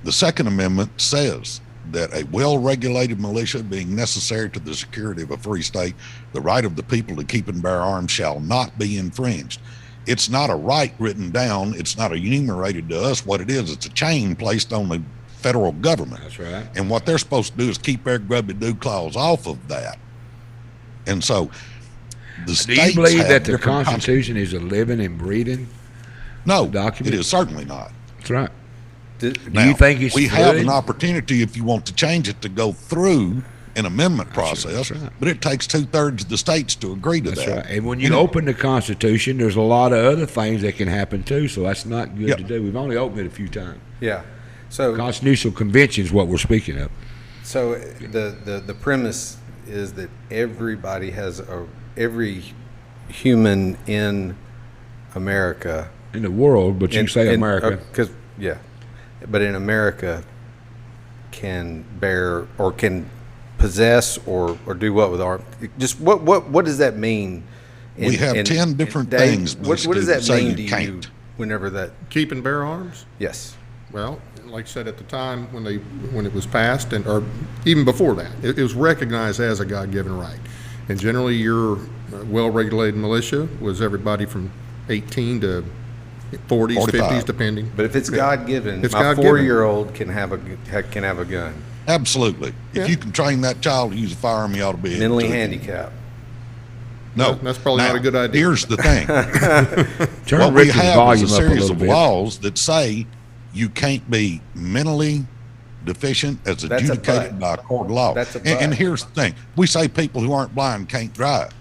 The Second Amendment says that a well-regulated militia being necessary to the security of a free state, the right of the people to keep and bear arms shall not be infringed. It's not a right written down. It's not enumerated to us what it is. It's a chain placed on the federal government. That's right. And what they're supposed to do is keep their grubby-do clause off of that. And so the states do you believe that the different Constitution is a living and breathing document? It is certainly not. That's right. Do Now, you think it's we good? have an opportunity, if you want to change it, to go through an amendment process, right. but it takes 2/3 of the states to agree to That's that. right. And when you open the Constitution, there's a lot of other things that can happen too, so that's not good to do. We've only opened it a few times. Yeah. So Constitutional Convention is what we're speaking of. So the premise is that everybody has every human in America, in the world, but you say America, but in America can bear or can possess or do what with arms? Just what does that mean? We have 10 different things. What does that mean to you? Can't. Whenever that Keep and bear arms? yes. Well, like I said, at the time when it was passed, or even before that, it was recognized as a God-given right. And generally, your well-regulated militia was everybody from 18 to 40s, 45. 50s, depending. But if it's God-given, It's my God-given. 4-year-old can have a gun. Absolutely. Yeah. If you can train that child to use a firearm, you ought to be able Mentally to. handicapped. No, That's probably not a good idea. Here's the thing. Turn What we Richard's have volume is a up a series little of bit. laws that say you can't be mentally deficient as That's a adjudicated by but. a court of law. That's a And but. here's the thing. We say people who aren't blind can't drive.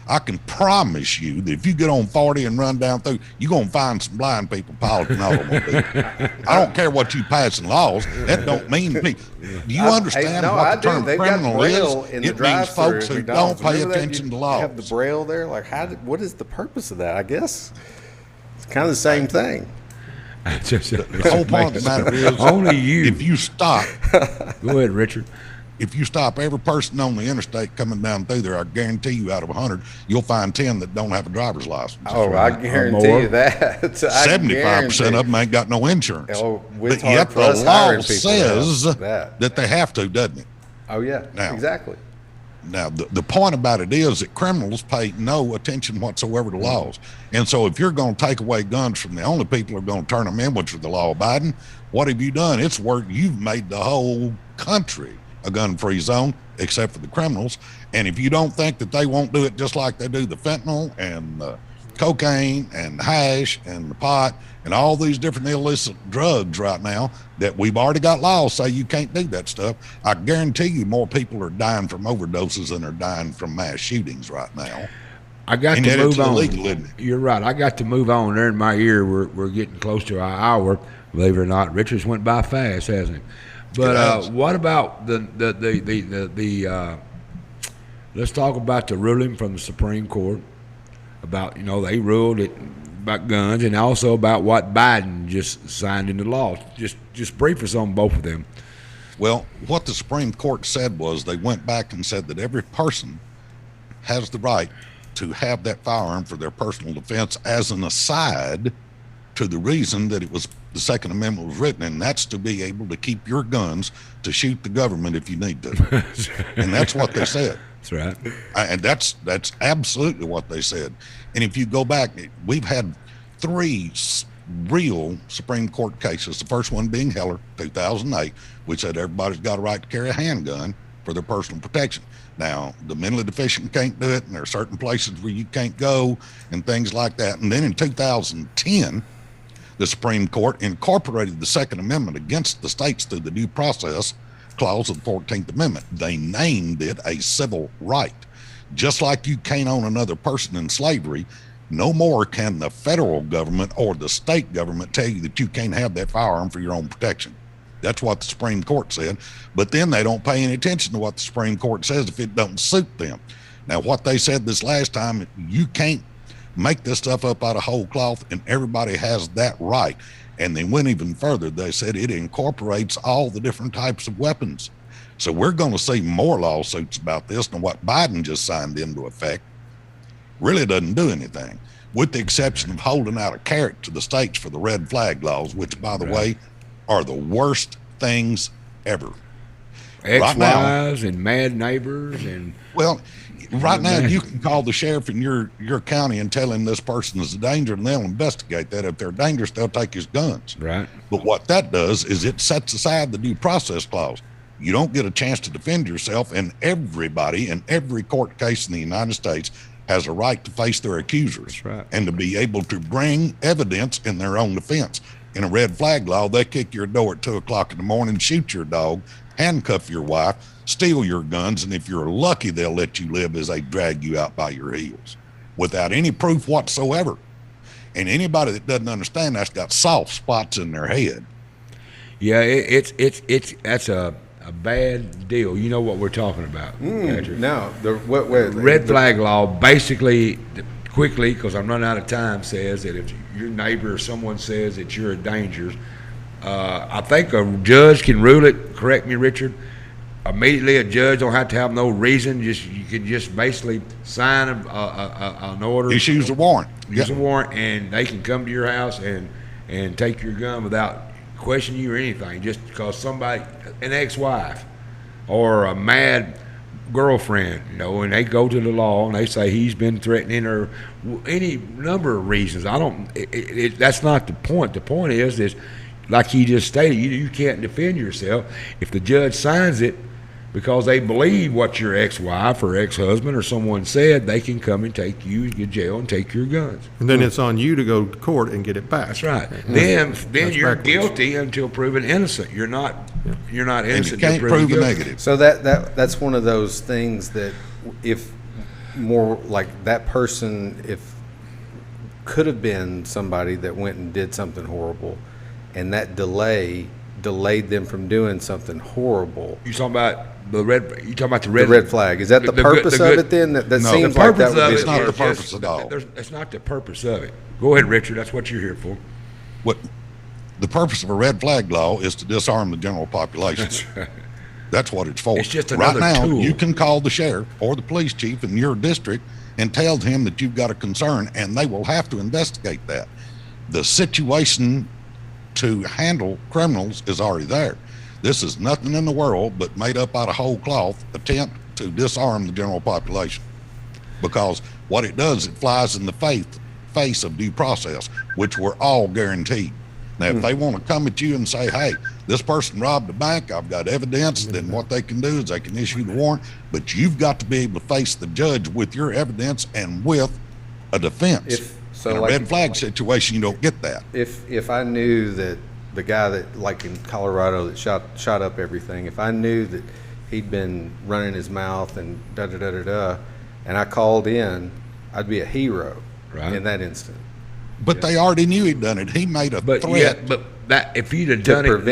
I can promise you that if you get on 40 and run down through, you're going to find some blind people piloting automobiles. I don't care what you pass in laws. That don't mean me. Do you understand what the term They've got criminal Braille is? in the It means drive-thru folks at who McDonald's. don't pay Remember that? attention to You laws. have the Braille there. Like, what is the purpose of that? I guess it's kind of the same thing. The whole point of the matter is, Only you. if you stop, Go ahead, Richard. if you stop every person on the interstate coming down through there, I guarantee you out of 100, you'll find 10 that don't have a driver's license. Oh, I guarantee more. you that. 75% of them ain't got no insurance. Oh, it's But hard yet for the us law hiring people says to have that. they have to, doesn't it? Oh yeah, Now- exactly. Now, the point about it is that criminals pay no attention whatsoever to laws. And so if you're going to take away guns from the only people who are going to turn them in, which are the law-abiding, what have you done? It's where you've made the whole country a gun-free zone, except for the criminals. And if you don't think that they won't do it just like they do the fentanyl and the cocaine and the hash and the pot and all these different illicit drugs right now that we've already got laws say you can't do that stuff, I guarantee you more people are dying from overdoses than are dying from mass shootings right now. I got And to yet move it's on. illegal, isn't it? You're right. I got to move on. There in my ear, we're getting close to our hour. Believe it or not, Richard's went by fast, hasn't he? But what about the let's talk about the ruling from the Supreme Court about, they ruled it about guns, and also about what Biden just signed into law. Just brief us on both of them. Well, what the Supreme Court said was they went back and said that every person has the right to have that firearm for their personal defense as an aside to the reason that the Second Amendment was written, and that's to be able to keep your guns to shoot the government if you need to. And that's what they said. That's right. And that's absolutely what they said. And if you go back, we've had 3 real Supreme Court cases. The first one being Heller, 2008, which said everybody's got a right to carry a handgun for their personal protection. Now, the mentally deficient can't do it, and there are certain places where you can't go and things like that. And then in 2010, the Supreme Court incorporated the Second Amendment against the states through the due process clause of the 14th Amendment. They named it a civil right. Just like you can't own another person in slavery, no more can the federal government or the state government tell you that you can't have that firearm for your own protection. That's what the Supreme Court said. But then they don't pay any attention to what the Supreme Court says if it don't suit them. Now, what they said this last time, you can't make this stuff up out of whole cloth, and everybody has that right. And they went even further. They said it incorporates all the different types of weapons. So we're going to see more lawsuits about this than what Biden just signed into effect. Really doesn't do anything, with the exception of holding out a carrot to the states for the red flag laws, which, by the way, are the worst things ever. Ex-wives and mad neighbors and... Well, right now you can call the sheriff in your county and tell him this person is a danger, and they'll investigate that. If they're dangerous, they'll take his guns. Right. But what that does is it sets aside the due process clause. You don't get a chance to defend yourself, and everybody in every court case in the United States has a right to face their accusers. That's right. And to be able to bring evidence in their own defense. In a red flag law, they kick your door at 2 o'clock in the morning, shoot your dog, handcuff your wife, steal your guns, and if you're lucky, they'll let you live as they drag you out by your heels without any proof whatsoever. And anybody that doesn't understand that's got soft spots in their head. Yeah, that's a bad deal. You know what we're talking about, Patrick? No, Red flag law basically, quickly, because I'm running out of time, says that if your neighbor or someone says that you're a danger, I think a judge can rule it. Correct me, Richard. Immediately, a judge don't have to have no reason. You can just basically sign an order. Issues a warrant. Use a warrant, and they can come to your house and take your gun without questioning you or anything, just because somebody, an ex-wife or a mad girlfriend, and they go to the law and they say he's been threatening her, any number of reasons. That's not the point. The point is like he just stated, you can't defend yourself. If the judge signs it because they believe what your ex-wife or ex-husband or someone said, they can come and take you to jail and take your guns. And then it's on you to go to court and get it back. That's right. Then you're guilty until proven innocent. You're not innocent. And you can't prove a negative. So that's one of those things that if more like that person, if could have been somebody that went and did something horrible, and that delayed them from doing something horrible. You talking about the red flag? Is that the purpose of it then? That no, seems the like that would be. It's not the purpose at all. It's not the purpose of it. Go ahead, Richard. That's what you're here for. What the purpose of a red flag law is to disarm the general population. That's right. That's what it's for. It's just another right now, tool. You can call the sheriff or the police chief in your district and tell him that you've got a concern, and they will have to investigate that. The situation to handle criminals is already there. This is nothing in the world but made up out of whole cloth attempt to disarm the general population, because what it does, it flies in the face of due process, which we're all guaranteed. Now, if they want to come at you and say, hey, this person robbed a bank, I've got evidence, then what they can do is they can issue the warrant, but you've got to be able to face the judge with your evidence and with a defense. In a red flag situation, you don't get that. If I knew that the guy that, like in Colorado, that shot up everything, if I knew that he'd been running his mouth and and I called in, I'd be a hero in that instant. But they already knew he'd done it. He made a threat. Yeah, but that if he'd have done it,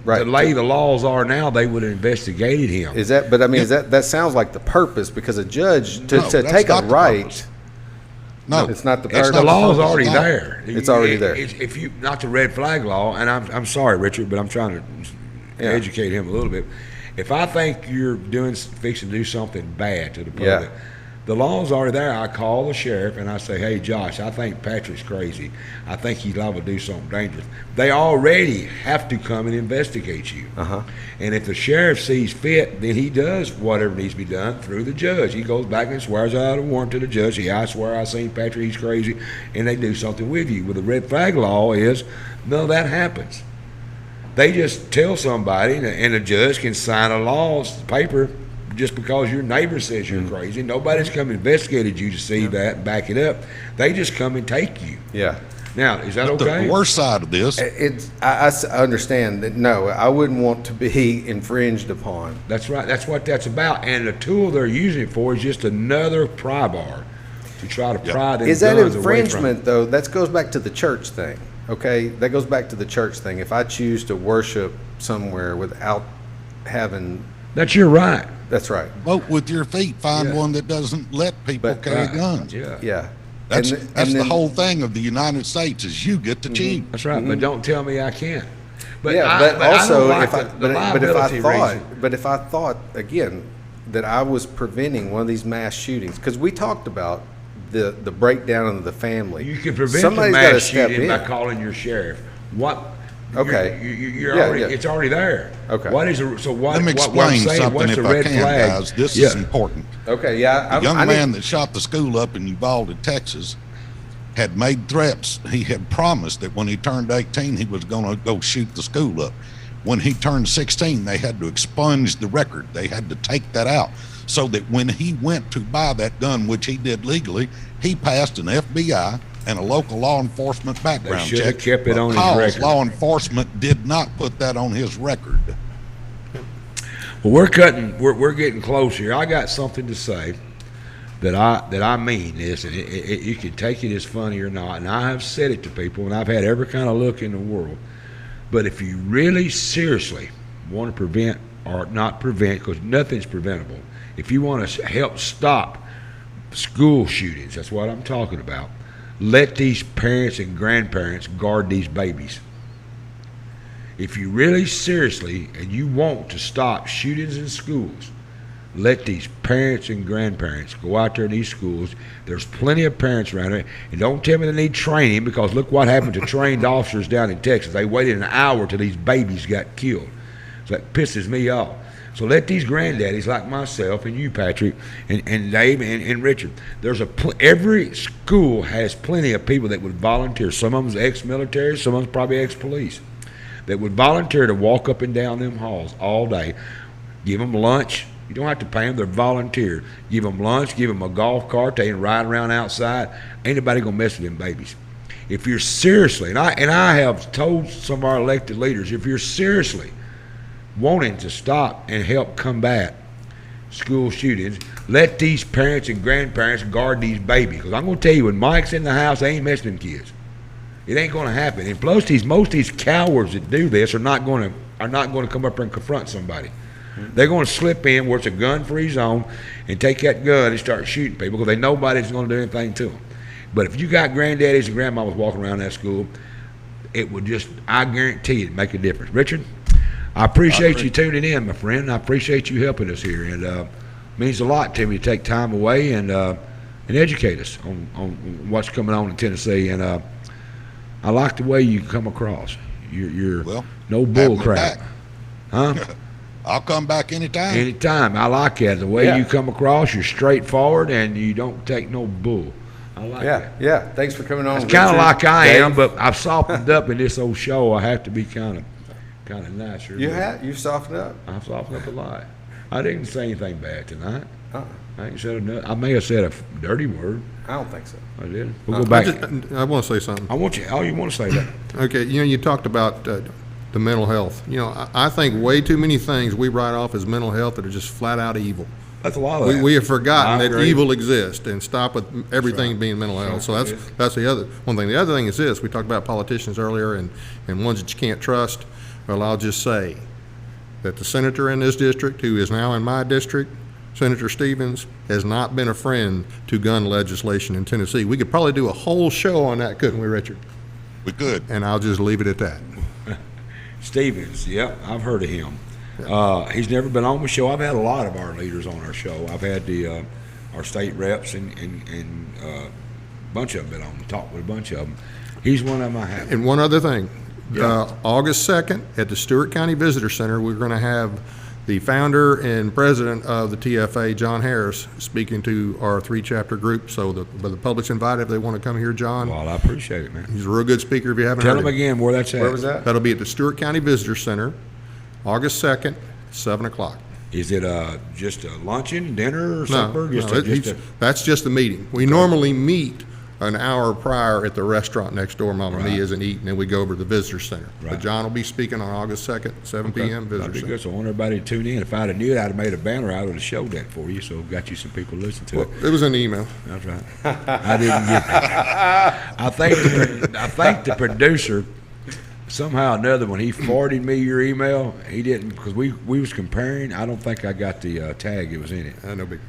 the way the laws are now, they would have investigated him. Is that? But I mean, is that sounds like the purpose, because a judge to take a right. No, it's not the purpose. The law's already there. It's already there. If you not the red flag law, and I'm sorry, Richard, but I'm trying to educate him a little bit. If I think you're fixing to do something bad to the public, the law's already there. I call the sheriff and I say, hey, Josh, I think Patrick's crazy. I think he's liable to do something dangerous. They already have to come and investigate you. And if the sheriff sees fit, then he does whatever needs to be done through the judge. He goes back and swears out a warrant to the judge. I swear I seen Patrick, he's crazy, and they do something with you. With the red flag law is none of that happens. They just tell somebody, and the judge can sign a law paper just because your neighbor says you're crazy. Nobody's come and investigated you to see that and back it up. They just come and take you. Yeah. Now, is that okay? The worst side of this, I understand that. No, I wouldn't want to be infringed upon. That's right. That's what that's about. And the tool they're using it for is just another pry bar to try to pry them. Is that infringement though? That goes back to the church thing. Okay, that goes back to the church thing. If I choose to worship somewhere without having, that's your right. That's right. Vote with your feet. Find one that doesn't let people carry guns. Yeah. That's then, the whole thing of the United States is you get to cheat. That's right, but don't tell me I can't. But also, I don't like but if I thought again that I was preventing one of these mass shootings, because we talked about the breakdown of the family. You can prevent Somebody's the gotta mass step shooting in. by calling your sheriff. What? Okay. You're already. It's already there. Okay. What is so? What? Let me explain something what's if the I red can, flag? guys. This is important. Okay, yeah. The young man that shot the school up in Uvalde, Texas, had made threats. He had promised that when he turned 18, he was going to go shoot the school up. When he turned 16, they had to expunge the record. They had to take that out so that when he went to buy that gun, which he did legally, he passed an FBI and a local law enforcement background They should have check. kept it on his because record. law enforcement did not put that on his record. Well, we're getting close here. I got something to say that I mean this, and you can take it as funny or not. And I have said it to people, and I've had every kind of look in the world. But if you really seriously want to prevent, or not prevent, because nothing's preventable, if you want to help stop school shootings, that's what I'm talking about, let these parents and grandparents guard these babies. If you really seriously and you want to stop shootings in schools, let these parents and grandparents go out there in these schools. There's plenty of parents around there. And don't tell me they need training, because look what happened to trained officers down in Texas. They waited an hour till these babies got killed. So that pisses me off. So let these granddaddies like myself and you, Patrick, and Dave and Richard, there's every school has plenty of people that would volunteer. Some of them's ex-military, some of them's probably ex-police, that would volunteer to walk up and down them halls all day. Give them lunch. You don't have to pay them. They're volunteer. Give them lunch. Give them a golf cart. They can ride around outside. Ain't nobody going to mess with them babies. If you're seriously, and I have told some of our elected leaders, if you're seriously wanting to stop and help combat school shootings, let these parents and grandparents guard these babies. Because I'm going to tell you, when Mike's in the house, they ain't messing with them kids. It ain't going to happen. And plus, most of these cowards that do this are not going to come up there and confront somebody. They're going to slip in where it's a gun-free zone and take that gun and start shooting people because they know nobody's going to do anything to them. But if you got granddaddies and grandmamas walking around that school, it would just, I guarantee you, it'd make a difference. Richard, I appreciate you tuning in, my friend. I appreciate you helping us here. And it means a lot to me to take time away and educate us on what's coming on in Tennessee. And I like the way you come across. You're no bull crap. Huh? I'll come back anytime. Anytime. I like that. The way you come across, you're straightforward and you don't take no bull. I like that. Yeah. Thanks for coming on. It's kind of like I am, but I've softened up in this old show. I have to be kind of nicer. You've softened up. I've softened up a lot. I didn't say anything bad tonight. I ain't said enough. I may have said a dirty word. I don't think so. I did. We'll go back. I want to say something. I want you. Oh, you want to say that? Okay. You talked about the mental health. I think way too many things we write off as mental health that are just flat out evil. That's a lot of that. We have forgotten that agree. evil exists and stop with everything being mental health. So that's the other one thing. The other thing is this: we talked about politicians earlier and ones that you can't trust. Well, I'll just say that the senator in this district, who is now in my district, Senator Stevens, has not been a friend to gun legislation in Tennessee. We could probably do a whole show on that, couldn't we, Richard? We could. And I'll just leave it at that. Stevens, I've heard of him. He's never been on the show. I've had a lot of our leaders on our show. I've had our state reps and a bunch of them been on. Talked with a bunch of them. He's one of them I have. And one other thing. August 2nd at the Stewart County Visitor Center, we're going to have the founder and president of the TFA, John Harris, speaking to our 3-chapter group. So the public's invited if they want to come here, John. Well, I appreciate it, man. He's a real good speaker if you haven't Tell heard him again where that's at. Where was that? That'll be at the Stewart County Visitor Center, August 2nd, 7 o'clock. Is it just a luncheon, dinner, or supper? That's just a meeting. We normally meet an hour prior at the restaurant next door, Mama Mia's, and eat, and then we go over to the Visitor Center. Right. But John will be speaking on August 2nd, 7 p.m. Visitor That'd be Center. good. So I want everybody to tune in. If I'd have knew it, I'd have made a banner. I would have showed that for you. So got you some people listen to it. It was an email. That's right. I didn't get that. I think the producer, somehow or another, when he forwarded me your email, he didn't, because we was comparing. I don't think I got the tag that was in it. No big.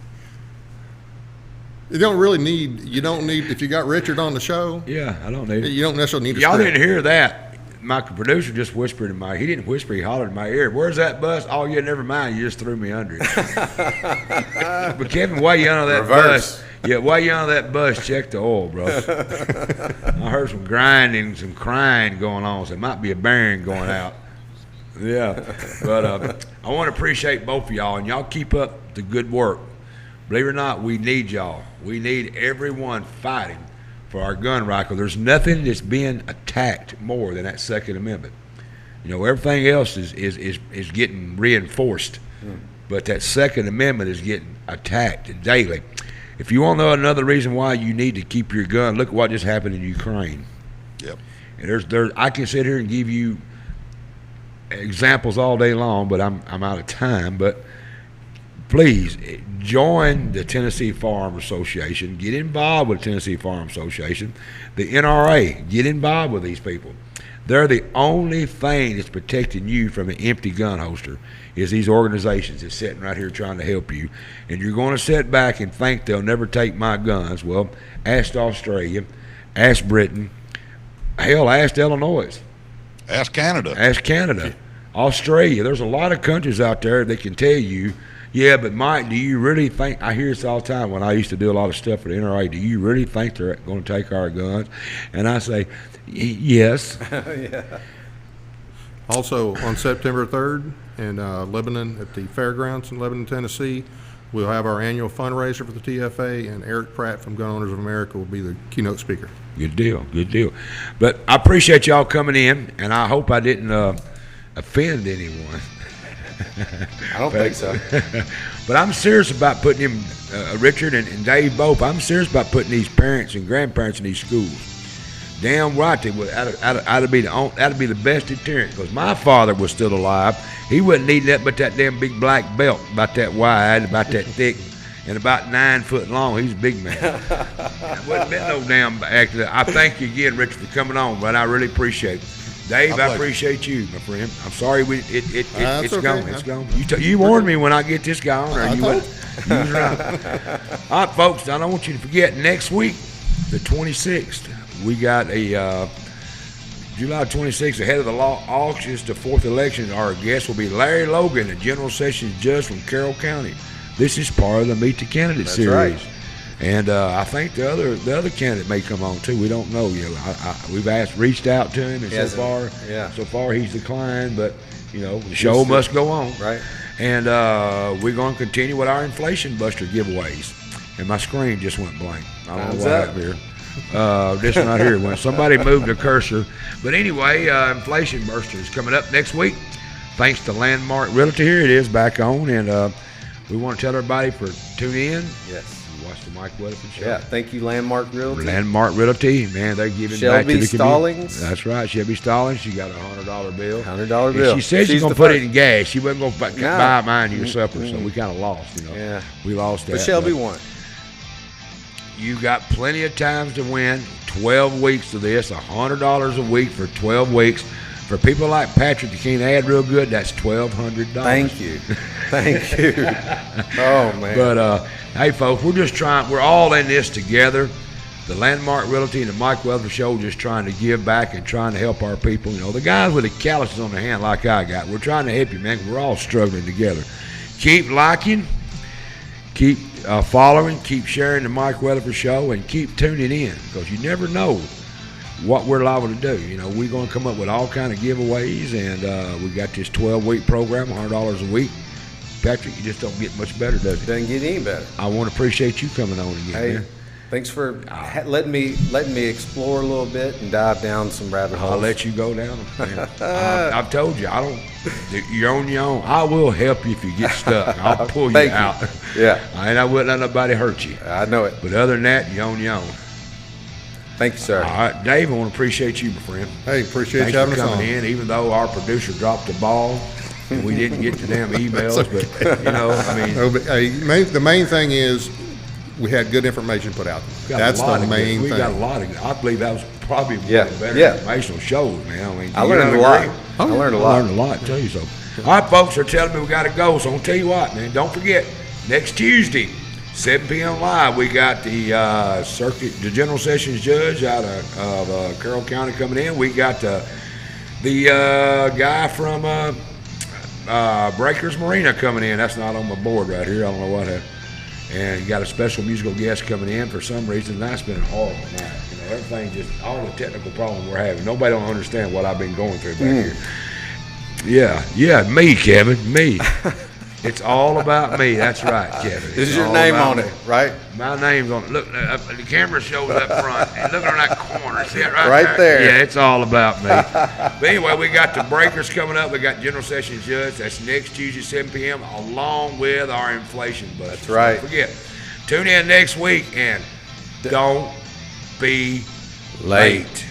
You don't need, if you got Richard on the show, Yeah, I don't need it. you don't necessarily need a Y'all script. didn't hear that. My producer just whispered in he didn't whisper, he hollered in my ear, "Where's that bus?" "Oh, yeah, never mind. You just threw me under it." But Kevin, while you on that Reverse. bus, while you on that bus, check the oil, bro. I heard some grinding, some crying going on, so it might be a bearing going out. Yeah, but I want to appreciate both of y'all, and y'all keep up the good work. Believe it or not, we need y'all. We need everyone fighting for our gun right. 'Cause there's nothing that's being attacked more than that Second Amendment. You know, everything else is getting reinforced, but that Second Amendment is getting attacked daily. If you want to know another reason why you need to keep your gun, look at what just happened in Ukraine. Yep. And I can sit here and give you examples all day long, but I'm out of time. But please join the Tennessee Firearms Association. Get involved with the Tennessee Firearms Association. The NRA, get involved with these people. They're the only thing that's protecting you from an empty gun holster is these organizations that's sitting right here trying to help you. And you're going to sit back and think they'll never take my guns. Well, ask Australia, ask Britain, hell, ask Illinois. Ask Canada. Ask Canada. Australia. There's a lot of countries out there that can tell you, yeah, but Mike, do you really think, I hear this all the time when I used to do a lot of stuff for the NRA, do you really think they're going to take our guns? And I say, yes. Yeah. Also, on September 3rd in Lebanon at the fairgrounds in Lebanon, Tennessee, we'll have our annual fundraiser for the TFA, and Eric Pratt from Gun Owners of America will be the keynote speaker. Good deal, good deal. But I appreciate y'all coming in, and I hope I didn't offend anyone. I don't think so. But I'm serious about putting him, Richard and Dave both, I'm serious about putting these parents and grandparents in these schools. Damn right, they would. That'd be the best deterrent. Because my father was still alive, he wouldn't need that but that damn big black belt, about that wide, about that thick, and about 9 foot long. He's a big man. It wouldn't been no damn accident. I thank you again, Richard, for coming on, but I really appreciate it. Dave, I appreciate you, my friend. I'm sorry it's okay. gone. It's gone. You warned me when I get this guy on, or you was right. All right, folks, I don't want you to forget, next week, the 26th, we got a July 26th, ahead of the auctions to 4th election. Our guest will be Larry Logan, a General Sessions judge from Carroll County. This is part of the Meet the Candidate series. Right. And I think the other candidate may come on too. We don't know yet. We've reached out to him, and so far he's declined. But you know, the show must go on. Right. And we're going to continue with our Inflation Buster giveaways. And my screen just went blank. I don't know what happened here. This one right here. When somebody moved the cursor. But anyway, Inflation Buster is coming up next week. Thanks to Landmark Realty. Here it is back on, and we want to tell everybody for tuning in. Yes. Watch the Mike Weatherford Show. Yeah, thank you, Landmark Realty. Landmark Realty, man, they're giving back to the community. Stallings. That's right, Shelby Stallings. She got a $100 bill. $100 bill. And she said she's going to put it in gas. She wasn't going to buy mine your supper, so we kind of lost, you know. Yeah. We lost that. But Shelby won. You got plenty of times to win. 12 weeks to this, $100 a week for 12 weeks. For people like Patrick that can't add real good, that's $1,200. Thank you. Thank you. Oh, man. But, hey, folks, we're all in this together. The Landmark Realty and the Mike Weatherford Show just trying to give back and trying to help our people. You know, the guys with the calluses on their hand like I got, we're trying to help you, man. We're all struggling together. Keep liking, keep following, keep sharing the Mike Weatherford Show, and keep tuning in because you never know what we're liable to do. You know, we're going to come up with all kind of giveaways, and we got this 12-week program, $100 a week. Patrick, you just don't get much better, does it? Doesn't get any better. I want to appreciate you coming on again, Hey, man. thanks for letting me explore a little bit and dive down some rabbit holes. I'll let you go down them, man. I've told you, you're on your own. I will help you if you get stuck. I'll pull you Thank out. you. Yeah. And I wouldn't let nobody hurt you. I know it. But other than that, you're on your own. Thank you, sir. All right, Dave, I want to appreciate you, my friend. Hey, appreciate Thanks you having for us on. coming in, even though our producer dropped the ball and we didn't get the damn emails. But, you know, I mean. No, but, hey, the main thing is we had good information put out there. That's the main thing. We got a lot of, I believe that was probably one of the better informational shows, man. I mean, I learned a lot. I learned a lot. I tell you so. All right, folks, they're telling me we got to go, so I'm going to tell you what, man. Don't forget, next Tuesday, 7 p.m. live. We got the the General Sessions Judge out of Carroll County coming in. We got the guy from Breakers Marina coming in. That's not on my board right here. I don't know what happened. And you got a special musical guest coming in for some reason. That's been a horrible night. Everything, just all the technical problems we're having. Nobody don't understand what I've been going through back here. Yeah, me, Kevin, me. It's all about me. That's right, Kevin. This is your name on it, right? My name's on it. Look, the camera shows up front. And look on that corner. See it right there? Yeah, it's all about me. But anyway, we got the Breakers coming up. We got General Sessions Judge. That's next Tuesday, 7 p.m., along with our inflation budget. That's right. Don't forget, tune in next week and don't be late.